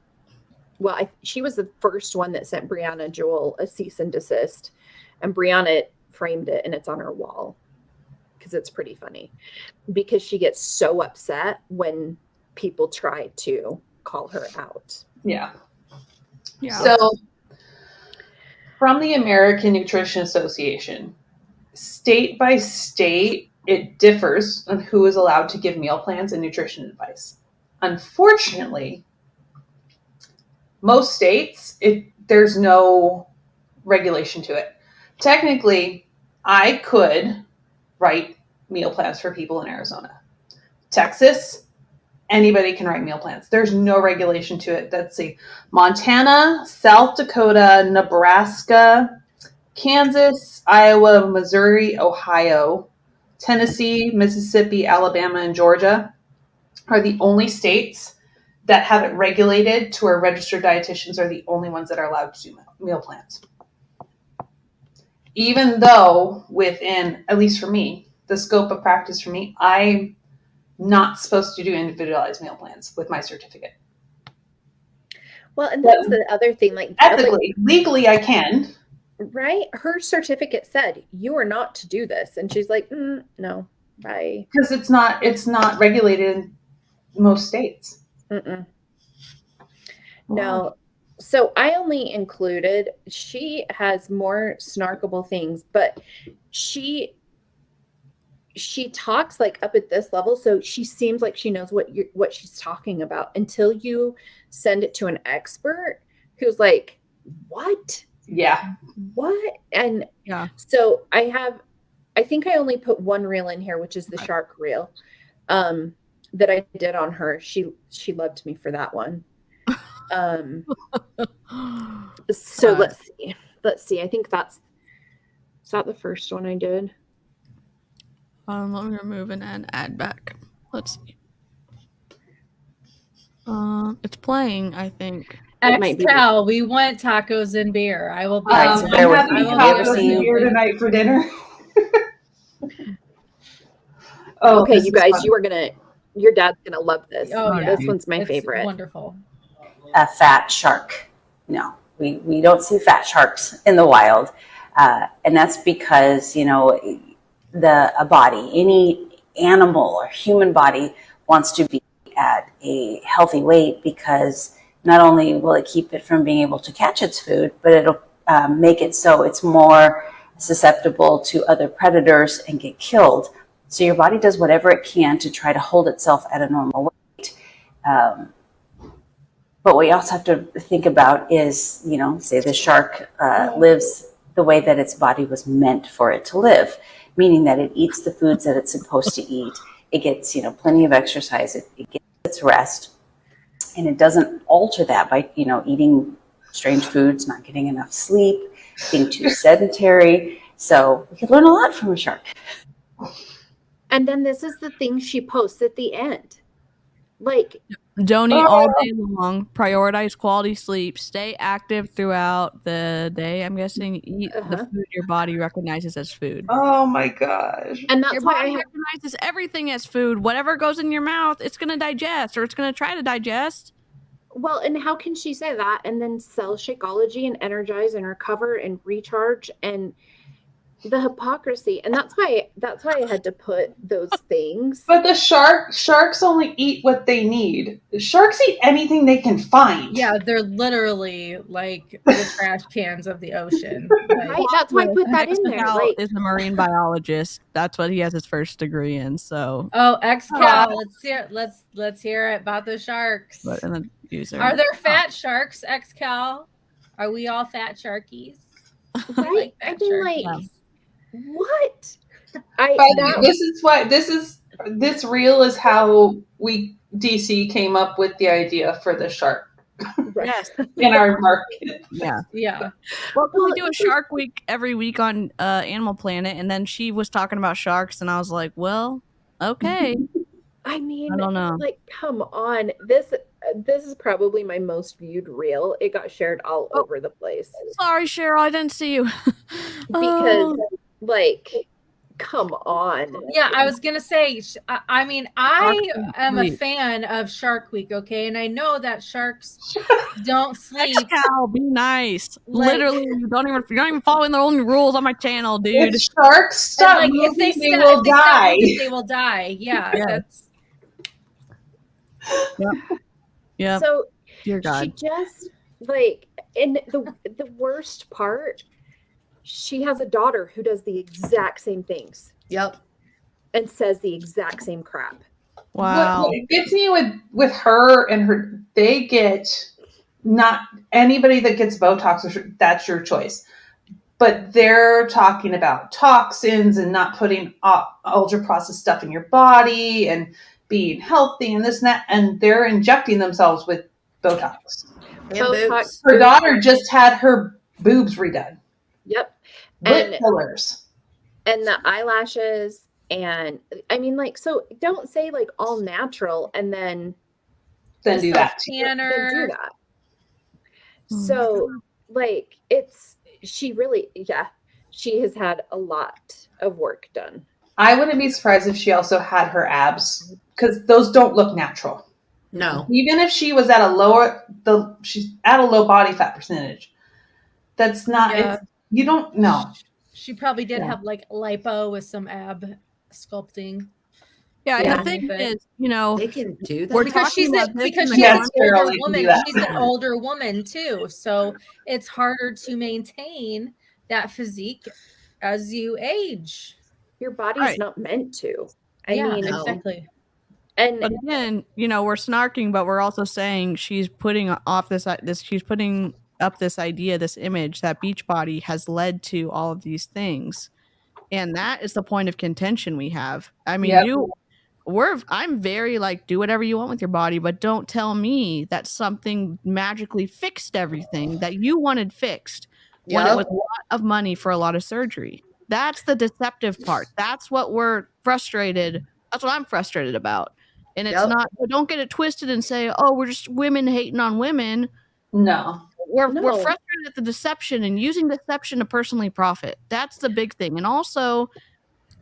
she was the first one that sent Brianna Jewel a cease and desist, and Brianna framed it and it's on her wall because it's pretty funny, because she gets so upset when people try to call her out. Yeah. So from the American Nutrition Association, state by state, it differs on who is allowed to give meal plans and nutrition advice. Unfortunately, most states, there's no regulation to it. Technically, I could write meal plans for people in Arizona. Texas, anybody can write meal plans. There's no regulation to it. Let's see. Montana, South Dakota, Nebraska, Kansas, Iowa, Missouri, Ohio, Tennessee, Mississippi, Alabama, and Georgia are the only states that have it regulated to where registered dietitians are the only ones that are allowed to do meal plans. Even though within, at least for me, the scope of practice for me, I'm not supposed to do individualized meal plans with my certificate. Well, and that's the other thing. Like, ethically, legally, I can. Right? Her certificate said you are not to do this, and she's like, no, bye. Because it's not regulated in most states. Mm-mm. No. So I only included, she has more snarkable things, but she talks like up at this level. So she seems like she knows what she's talking about until you send it to an expert who's like, what? Yeah. What? And yeah. So I think I only put one reel in here, which is the shark reel. That I did on her. She loved me for that one. So let's see. I think is that the first one I did? Let me remove and add back. Let's see. It's playing, I think. Exhale, we want tacos and beer. I will be I'm having tacos and beer tonight for dinner. Okay, you guys, your dad's gonna love this. Oh, yeah. This one's my favorite. Wonderful. A fat shark. No, we don't see fat sharks in the wild. And that's because, a body, any animal or human body wants to be at a healthy weight, because not only will it keep it from being able to catch its food, but it'll make it so it's more susceptible to other predators and get killed. So your body does whatever it can to try to hold itself at a normal weight. But what you also have to think about is, you know, say the shark lives the way that its body was meant for it to live, meaning that it eats the foods that it's supposed to eat. It gets, you know, plenty of exercise. It gets its rest, and it doesn't alter that by, you know, eating strange foods, not getting enough sleep, being too sedentary. So we could learn a lot from a shark. And then this is the thing she posts at the end. Like, Don't eat all day long. Prioritize quality sleep. Stay active throughout the day. I'm guessing eat the food your body recognizes as food. Oh my gosh. and that's Your why body recognizes everything as food. Whatever goes in your mouth, it's going to digest, or it's going to try to digest. well, and how can she say that and then sell Shakeology and energize and recover and recharge, and the hypocrisy? And that's why I had to put those things. But the sharks only eat what they need. The sharks eat anything they can find. Yeah, they're literally like the trash cans of the ocean. Like, Right? That's why I put that in there. Cal Like, is a marine biologist. That's what he has his first degree in. So, oh, XCal, let's hear it about the sharks. but and then user. Are there fat sharks, XCal? Are we all fat sharkies? right? Like I fat mean, like, sharkies. what? This reel is how we DC came up with the idea for the shark Yes. in our market. Yeah. Yeah. Well, we do a Shark Week every week on Animal Planet, and then she was talking about sharks, and I was like, well, okay. I mean, I don't know. like, come on. This is probably my most viewed reel. It got shared all over the place Sorry, Cheryl, I didn't see you. because, like, come on. Yeah, I was gonna say. I mean, I am a Sleep. fan of Shark Week. Okay, and I know that sharks don't sleep. Cal, be nice. Like- Literally, you're not even following the only rules on my channel, dude. If sharks stop Like, moving, if they they stop, will if they stop die. moving, they will die. Yeah, Yeah. that's Yeah, So dear God. she just, like, and the worst part, she has a daughter who does the exact same things Yep. and says the exact same crap. Wow. What gets me with her and her, they get, not anybody that gets Botox, that's your choice. But they're talking about toxins and not putting ultra processed stuff in your body and being healthy and this and that, and they're injecting themselves with Botox. And Botox. boobs. Her daughter just had her boobs redone. Yep. Lip And fillers. and the eyelashes, and I mean, like, so don't say like all natural and then Then do that too. then do tanner. that. So, like, she has had a lot of work done. I wouldn't be surprised if she also had her abs, because those don't look natural. No. Even if she was at she's at a low body fat percentage. That's not. Yeah. You don't know. She probably did Yeah. have like lipo with some ab sculpting. Yeah, and Yeah. the thing But- is, you know, They can do that. We're Because talking she's about a, this because in she's the an Yes, Carol, older they can do woman. that. She's an older woman too, so it's harder to maintain that physique as you age. Your body's Right. not meant to. I Yeah, mean, No. exactly. and but again, you know, we're snarking, but we're also saying she's putting off she's putting up this idea, this image that Beachbody has led to all of these things. And that is the point of contention we have. I mean, Yep. I'm very like, do whatever you want with your body, but don't tell me that something magically fixed everything that you wanted fixed when it Yep. was a lot of money for a lot of surgery. That's the deceptive part. That's what we're frustrated. That's what I'm frustrated about. And it's Yep. not, don't get it twisted and say, oh, we're just women hating on women. No. We're No. frustrated at the deception and using deception to personally profit. That's the big thing. And also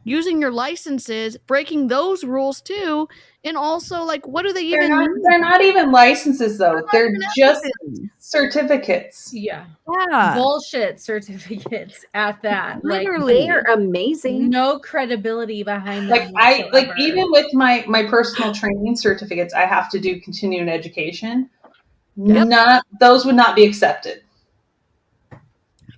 using your licenses, breaking those rules too. And also, like, what do they even mean? They're not even licenses though. They're even just everything. certificates. Yeah. Yeah. Bullshit certificates at that. Like Literally. they are amazing. no credibility behind them. Like whatsoever. even with my personal training certificates, I have to do continuing education. Yep. Those would not be accepted.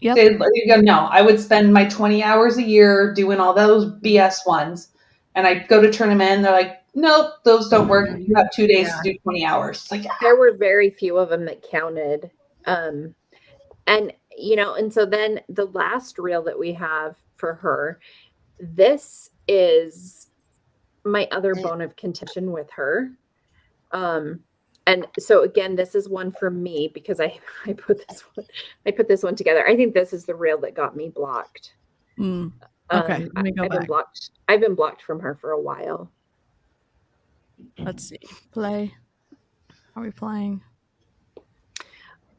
Yep. They go, no, I would spend my 20 hours a year doing all those BS ones. And I go to turn them in. They're like, nope, those don't work. You have 2 days to do 20 hours. It's like, There were very few of them that counted. And, you know, and so then the last reel that we have for her, this is my other bone of contention with her. And so again, this is one for me because I put this one together. I think this is the reel that got me blocked. Okay, let me go back. I've been blocked from her for a while. Let's see. Play. Are we playing?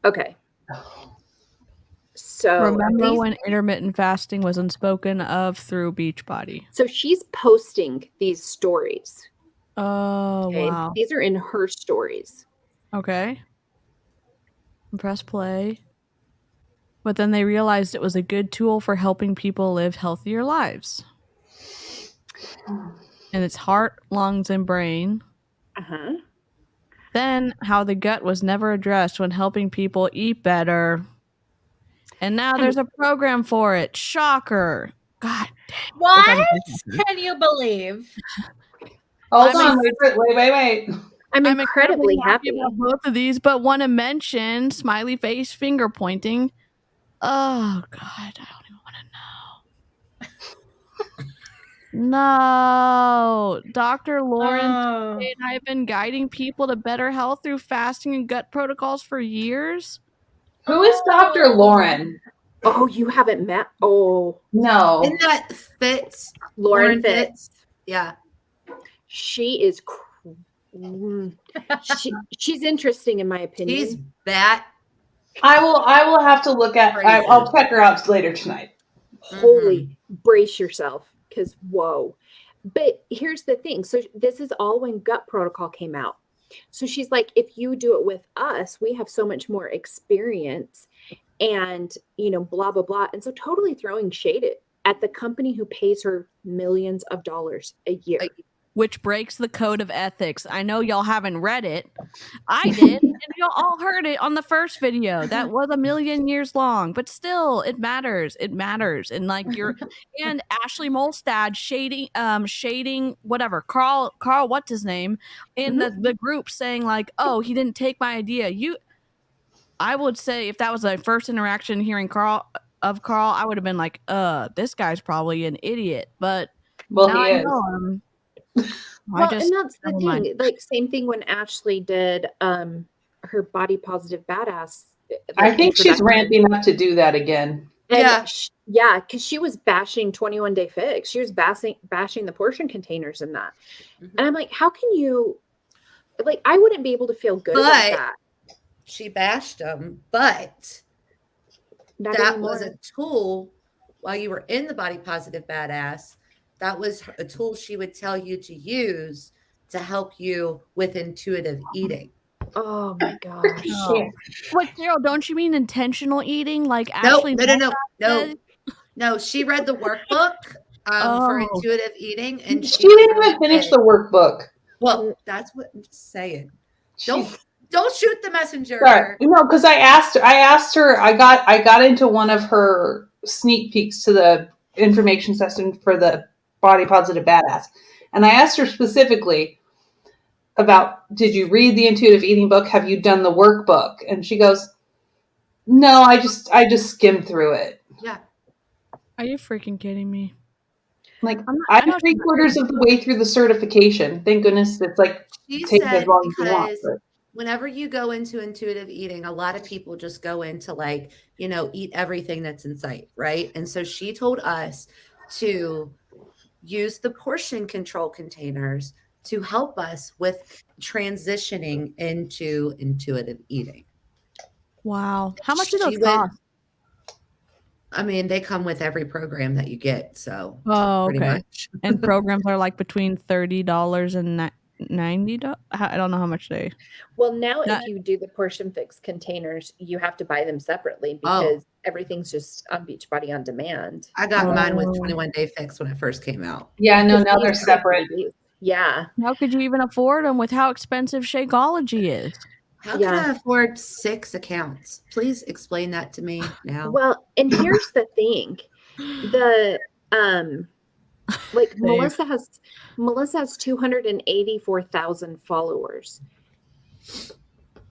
Okay. So remember when intermittent fasting was unspoken of through Beachbody? So she's posting these stories. Oh, okay? Wow. These are in her stories. Okay. Press play. But then they realized it was a good tool for helping people live healthier lives. And it's heart, lungs, and brain. Uh-huh. Then how the gut was never addressed when helping people eat better. And now there's a program for it. Shocker. God damn. What can you believe? Hold on. Wait. I'm incredibly happy about both of these, but want to mention smiley face finger pointing. Oh, God. I don't even want to know. No. Dr. Lauren and I have been guiding people to better health through fasting and gut protocols for years. Who is Dr. Lauren? Oh, you haven't met? Oh. No. Isn't that Fitz? Lauren Fitz. Yeah. She is she's interesting in my opinion. She's bat. I will have to look at I'll check her out later tonight. Holy brace yourself, because whoa. But here's the thing. So this is all when gut protocol came out. So she's like, if you do it with us, we have so much more experience and, you know, blah, blah, blah. And so totally throwing shade at the company who pays her millions of dollars a year. Which breaks the code of ethics. I know y'all haven't read it. I did, and y'all all heard it on the first video. That was 1,000,000 years long, but still, it matters. It matters. And like and Ashley Molstad shading whatever Carl, what's his name, in the group saying like, oh, he didn't take my idea. I would say if that was my first interaction hearing Carl, I would have been like, this guy's probably an idiot. But well, now he I is. know him. Well, and that's the thing. Like same thing when Ashley did her body positive badass. I think she's ramping up to do that again. And yeah, because she was bashing 21 Day Fix. She was bashing the portion containers in that. And I'm like, how can you? Like, I wouldn't be able to feel good about that. She bashed them, but that was a tool while you were in the body positive badass. That was a tool she would tell you to use to help you with intuitive eating. Oh my gosh. What, Daryl, don't you mean intentional eating? Like Ashley? No. She read the workbook for intuitive eating. And she didn't even finish the workbook. Well, that's what I'm saying. Don't shoot the messenger. Sorry. No, because I asked her, I got into one of her sneak peeks to the information session for the Body Positive Badass. And I asked her specifically about, did you read the intuitive eating book? Have you done the workbook? And she goes, no, I just skimmed through it. Yeah. Are you freaking kidding me? Like, I'm 3/4 of the way through the certification. Thank goodness it's like taking as long as you want. But whenever you go into intuitive eating, a lot of people just go into like, you know, eat everything that's in sight, right? And so she told us to use the portion control containers to help us with transitioning into intuitive eating. Wow. How much do those cost? I mean, they come with every program that you get. So pretty much. And programs are like between $30 and $90. I don't know how much they. Well, now if you do the portion fix containers, you have to buy them separately because everything's just on Beachbody on demand. I got mine with 21 Day Fix when it first came out. Yeah, no, now they're separate. Yeah. How could you even afford them with how expensive Shakeology is? How can I afford 6 accounts? Please explain that to me now. Well, and here's the thing. The like Melissa has 284,000 followers.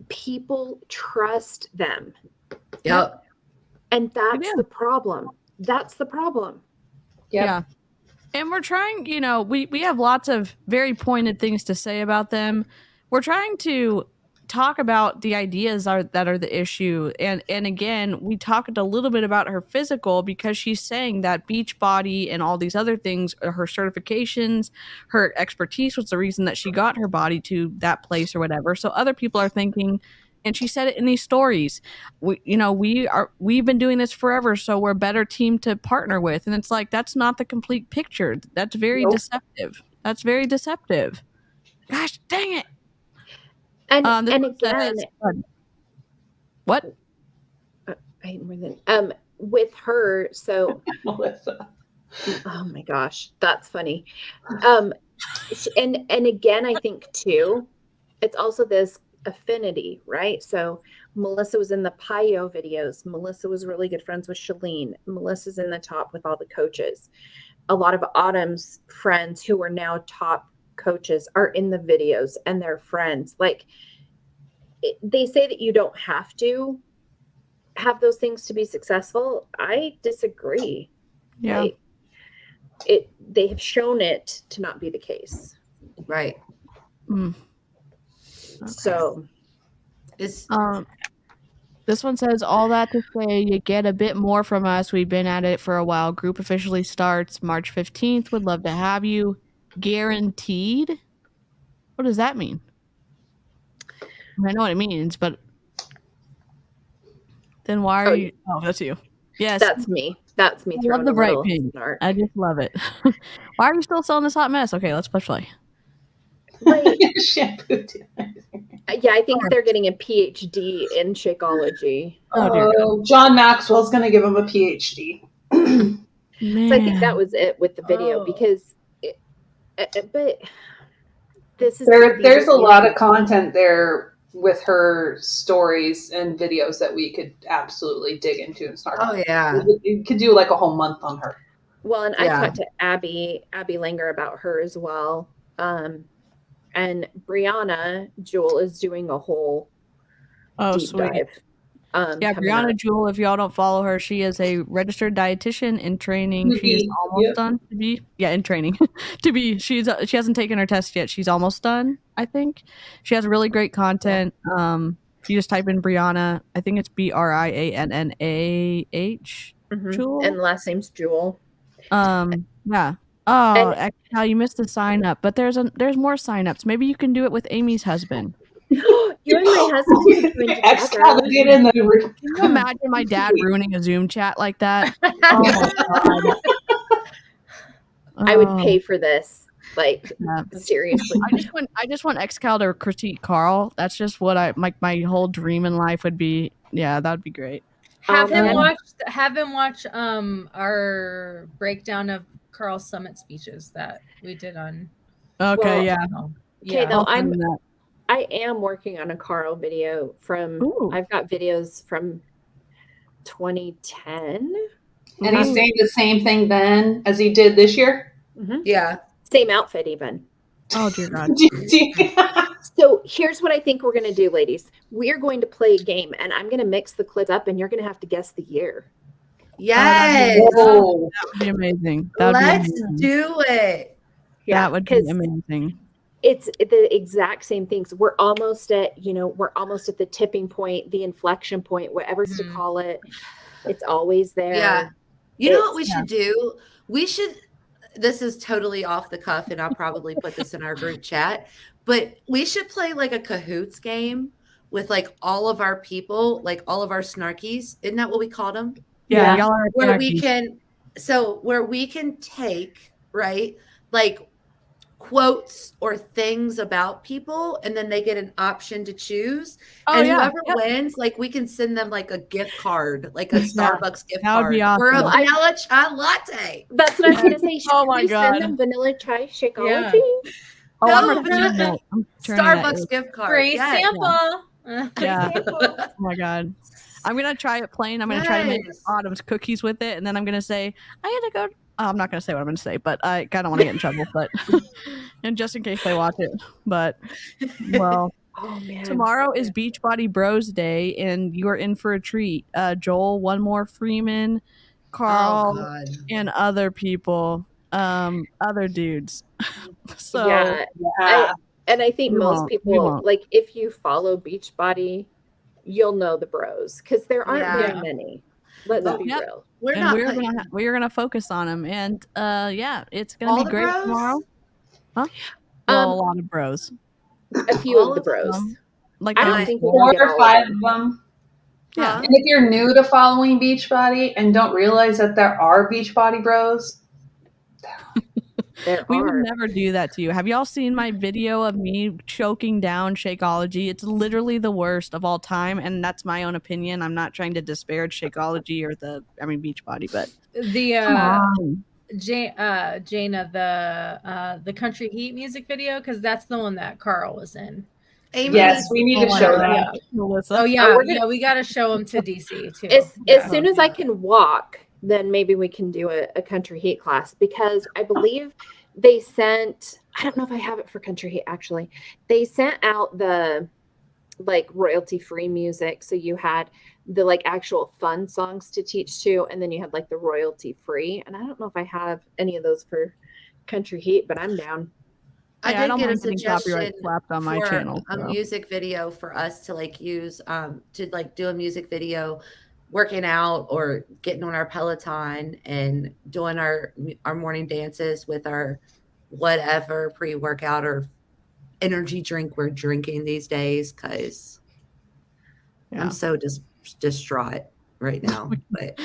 People trust them. Yep. And that's the problem. That's the problem. Yep. Yeah. And we're trying, we have lots of very pointed things to say about them. We're trying to talk about the ideas that are the issue. And again, we talked a little bit about her physical because she's saying that Beachbody and all these other things, her certifications, her expertise was the reason that she got her body to that place or whatever. So other people are thinking, and she said it in these stories, we've been doing this forever, so we're a better team to partner with. And it's like, that's not the complete picture. That's very deceptive. That's very deceptive. Gosh, dang it. And again, what? With her, so Melissa. oh my gosh, that's funny. And again, I think too, it's also this affinity, right? So Melissa was in the Payo videos. Melissa was really good friends with Shalene. Melissa's in the top with all the coaches. A lot of Autumn's friends who are now top coaches are in the videos and they're friends. Like they say that you don't have to have those things to be successful. I disagree. Yeah. Like, they have shown it to not be the case. Right. Okay. So It's this one says, all that to say, you get a bit more from us. We've been at it for a while. Group officially starts March 15th. Would love to have you. Guaranteed? What does that mean? I know what it means, but then why are you? Oh, that's you. Yes. that's me. That's me. I love throwing the a bright little pink. snark. I just love it. Why are you still selling this hot mess? Okay, let's push play. Like, Shampoo. yeah, I think they're getting a PhD in Shakeology. Oh, John Maxwell's going to give him a PhD. Man. So I think that was it with the video because, but this is There's a lot of content there with her stories and videos that we could absolutely dig into and start. oh yeah. You could do like a whole month on her. Well, and Yeah. I talked to Abby Langer about her as well. And Brianna Jewel is doing a whole deep dive. Yeah, coming Brianna up. Jewel, if y'all don't follow her, she is a registered dietitian in training. She is almost done to be, in training to be. She hasn't taken her test yet. She's almost done, I think. She has really great content. You just type in Brianna. I think it's BriAnnah. Jewel. And the last name's Jewel. Yeah. Oh, now you missed the sign up, but there's more sign ups. Maybe you can do it with Amy's husband. You and my husband could join together. Get in the room. Can you imagine my dad ruining a Zoom chat like that? Oh my god! I would pay for this. Like seriously. I just want XCal to critique Carl. That's just what my whole dream in life would be. Yeah, that'd be great. Have him watch our breakdown of Carl's summit speeches that we did on. Okay, yeah. Okay, though I am working on a Carl video from. Ooh. I've got videos from 2010. And he's saying the same thing then as he did this year? Mm-hmm. Yeah. Same outfit even. Oh dear God. So here's what I think we're going to do, ladies. We are going to play a game, and I'm going to mix the clips up, and you're going to have to guess the year. Yes. That would be amazing. Let's do it. Yeah, that would be amazing. It's the exact same things. We're almost at the tipping point, the inflection point, whatever to call it. It's always there. Yeah. You know what we should do? This is totally off the cuff, and I'll probably put this in our group chat, but we should play like a Kahoots game with like all of our people, like all of our snarkies. Isn't that what we called them? Yeah. Y'all are where we can take, right, like quotes or things about people, and then they get an option to choose. And whoever wins, like we can send them like a gift card, like a Starbucks gift that would card be awesome. or a vanilla chai latte. That's what I was going to say. Oh my God. Send them vanilla chai Shakeology? No, Starbucks gift card. Great sample. Yeah. Oh my god. I'm gonna try it plain. I'm gonna try to make Yes. Autumn's cookies with it, and then I'm gonna say I gotta go. I'm not gonna say what I'm gonna say, but I kind of want to get in trouble. But and just in case they watch it, but well, Oh man. tomorrow is Beachbody Bros Day, and you are in for a treat. Joel, one more Freeman, Carl, God. and other people, other dudes. So Yeah. Yeah. I think We most won't. We people, won't. like, if you follow Beachbody, you'll know the bros because there aren't Yeah. very many. Let's No. be Yep. real. We're and not we're gonna focus on them, and yeah, it's gonna all be the great bros? tomorrow. Huh? Well, a Um, lot of bros. a few All of the of them? bros. Like I don't Nice. think we 4 can get or all 5 of of them. them. Yeah. And if you're new to following Beachbody and don't realize that there are Beachbody bros, There We would are. never do that to you. Have y'all seen my video of me choking down Shakeology? It's literally the worst of all time, and that's my own opinion. I'm not trying to disparage Shakeology or Beachbody, but The come on. Jaina, the Country Heat music video, because that's the one that Carl was in. Amy yes, needs we need Oh to my show God. that. Melissa. Oh yeah, we're gonna- yeah, we got to show him to DC too. As Yeah. soon as I can walk, then maybe we can do a country heat class, because I believe they sent, I don't know if I have it for country heat actually. They sent out the like royalty free music. So you had the like actual fun songs to teach to, and then you had like the royalty free. And I don't know if I have any of those for country heat, but I'm down. Yeah, I I don't did get a mind getting copyright suggestion slapped on my for channel. a so. music video for us to like use to like do a music video working out or getting on our Peloton and doing our morning dances with our whatever pre-workout or energy drink we're drinking these days, because Yeah. I'm so distraught right now. But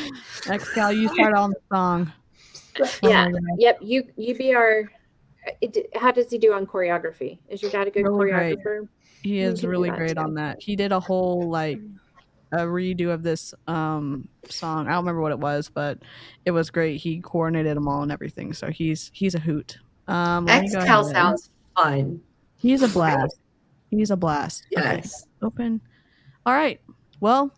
Excal, you start on the song. Yeah. my God. Yep. You be our. How does he do on choreography? Is your dad a good Really great. choreographer? He You is can do really that great too. on that. He did a whole like a redo of this song. I don't remember what it was, but it was great. He coordinated them all and everything. So he's a hoot. Let me go Excal ahead. sounds fun. He's a blast. He's a blast. Okay. Yes. Open. All right. Well,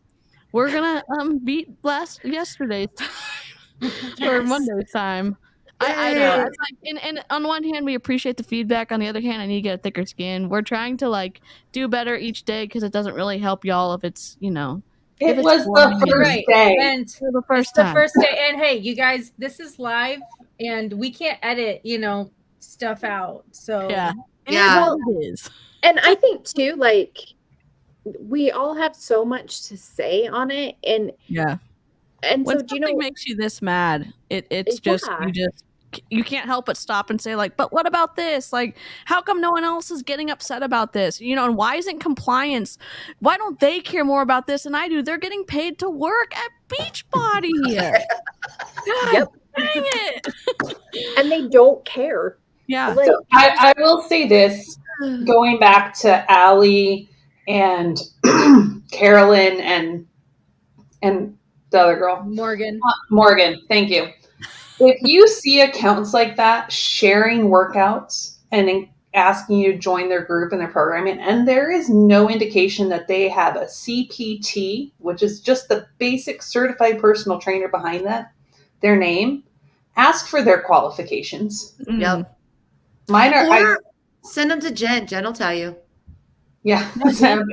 we're gonna beat last yesterday's time or Monday's time. I know. Yay. It's like, and on one hand, we appreciate the feedback. On the other hand, I need to get a thicker skin. We're trying to like do better each day because it doesn't really help y'all if it's if It it's was boring the and- first Right. day. And It's the first it's the time. first day. And hey, you guys, this is live and we can't edit, stuff out. So Yeah. It is Yeah. what it is. And I think too, like, we all have so much to say on it, and Yeah. and When so do you something know? makes you this mad, it's just Yeah. you can't help but stop and say like, but what about this? Like, how come no one else is getting upset about this? And why isn't compliance? Why don't they care more about this than I do? They're getting paid to work at Beachbody. God, Yep. dang it. And they don't care. Yeah. Like, So I will say this, going back to Allie and Carolyn and the other girl, Morgan. Morgan, thank you. If you see accounts like that sharing workouts and asking you to join their group and their programming, and there is no indication that they have a CPT, which is just the basic certified personal trainer behind that, their name, ask for their qualifications. Mm. Yep. Mine are, Or send them to Jen. Jen will tell you. yeah,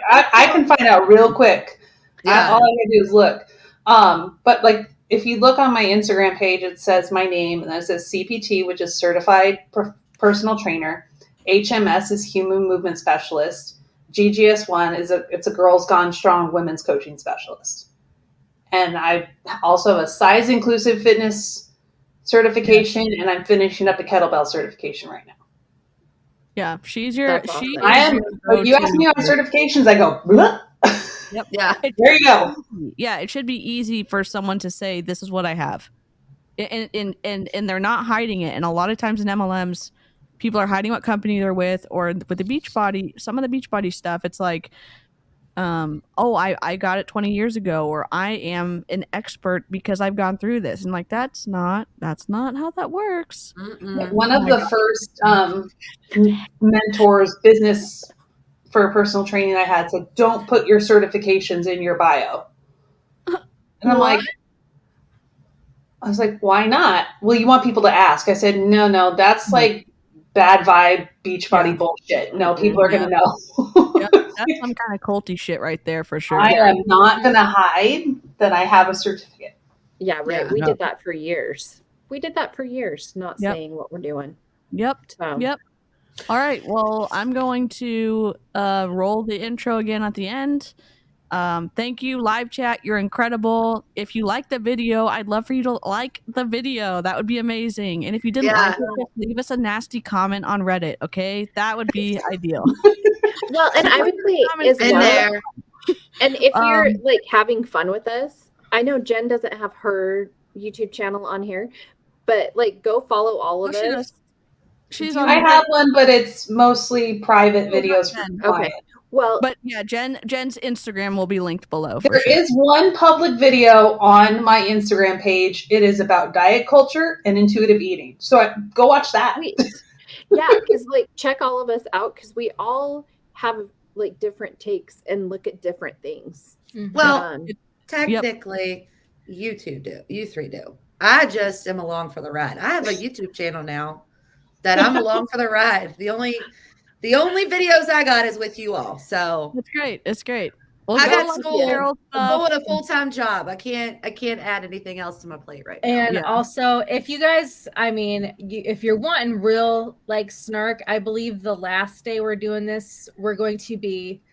I can find out real quick. Yeah. All I gotta do is look. But like, if you look on my Instagram page, it says my name, and then it says CPT, which is Certified Personal Trainer. HMS is Human Movement Specialist. GGS1 is it's a Girls Gone Strong Women's Coaching Specialist. And I also have a size inclusive fitness certification, and I'm finishing up a kettlebell certification right now. Yeah. She's your That's awesome. she I is am. your When you ask go-to. me on certifications, I go, blah. Yep. Yeah. There you go. Yeah, it should be easy for someone to say, "This is what I have," and they're not hiding it. And a lot of times in MLMs, people are hiding what company they're with, or with the Beachbody. Some of the Beachbody stuff, it's like, "Oh, I got it 20 years ago," or "I am an expert because I've gone through this," and like that's not how that works. Mm-mm. One of the first mentors, business for personal training I had said, don't put your certifications in your bio. And I'm like, I was like, why not? Well, you want people to ask. I said, no, that's like bad vibe Beachbody bullshit. No, people are going to know. Yep, that's some kind of culty shit right there for sure. I am not going to hide that I have a certificate. Yeah, right. Yeah. We did that for years. Not Yep. saying what we're doing. Yep. So. Yep. All right. Well, I'm going to roll the intro again at the end. Thank you, live chat. You're incredible. If you like the video, I'd love for you to like the video. That would be amazing. And if you didn't like it, just leave us a nasty comment on Reddit. Okay, that would be ideal. Well, and I would say as In well. there. And if you're like having fun with us, I know Jen doesn't have her YouTube channel on here, but like go follow all of us. She's I have one, but it's mostly private videos for Jen. clients. Okay. Well, But yeah, Jen's Instagram will be linked below. There is one public video on my Instagram page. It is about diet culture and intuitive eating. So go watch that. Sweet. Yeah, because like check all of us out because we all have like different takes and look at different things. Well, technically, you three do. I just am along for the ride. I have a YouTube channel now that I'm along for the ride. The only videos I got is with you all. So it's great. It's great. Well, I got school. I'm going a full-time job. I can't add anything else to my plate right now. And also, if you guys, I mean, if you're wanting real like snark, I believe the last day we're doing this, we're going to be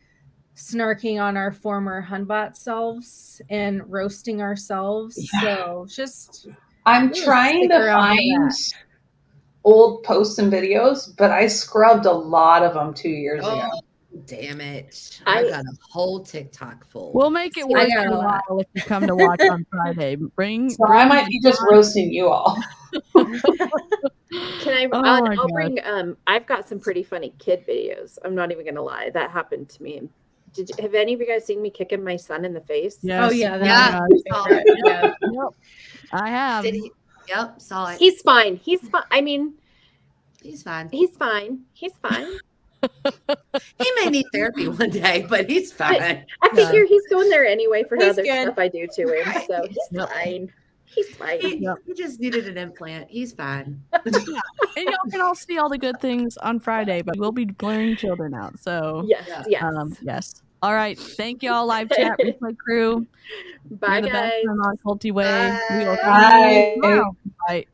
snarking on our former Hunbot selves and roasting ourselves. Yeah. So just I'm trying to find old posts and videos, but I scrubbed a lot of them 2 years ago. Damn it. I got a whole TikTok full. We'll make it worth a while if you come to watch on Friday. I might be just roasting you all. I'll bring I've got some pretty funny kid videos. I'm not even gonna lie. That happened to me. Have any of you guys seen me kicking my son in the face? Yes. Oh yeah, Yep. I have. Yep, saw it. He's fine. He's fine. I mean, he's fine. He's fine. He's fine. He may need therapy one day, but he's fine. I figure he's going there anyway for He's other good. stuff I do to him. So he's fine. He's fine. He just needed an implant. He's fine. And y'all can all see all the good things on Friday, but we'll be blurring children out. So yes. yes. All right. Thank y'all, live chat, replay crew. Bye, You're the guys. best in a non-culty way. Bye. We will see you tomorrow. Bye.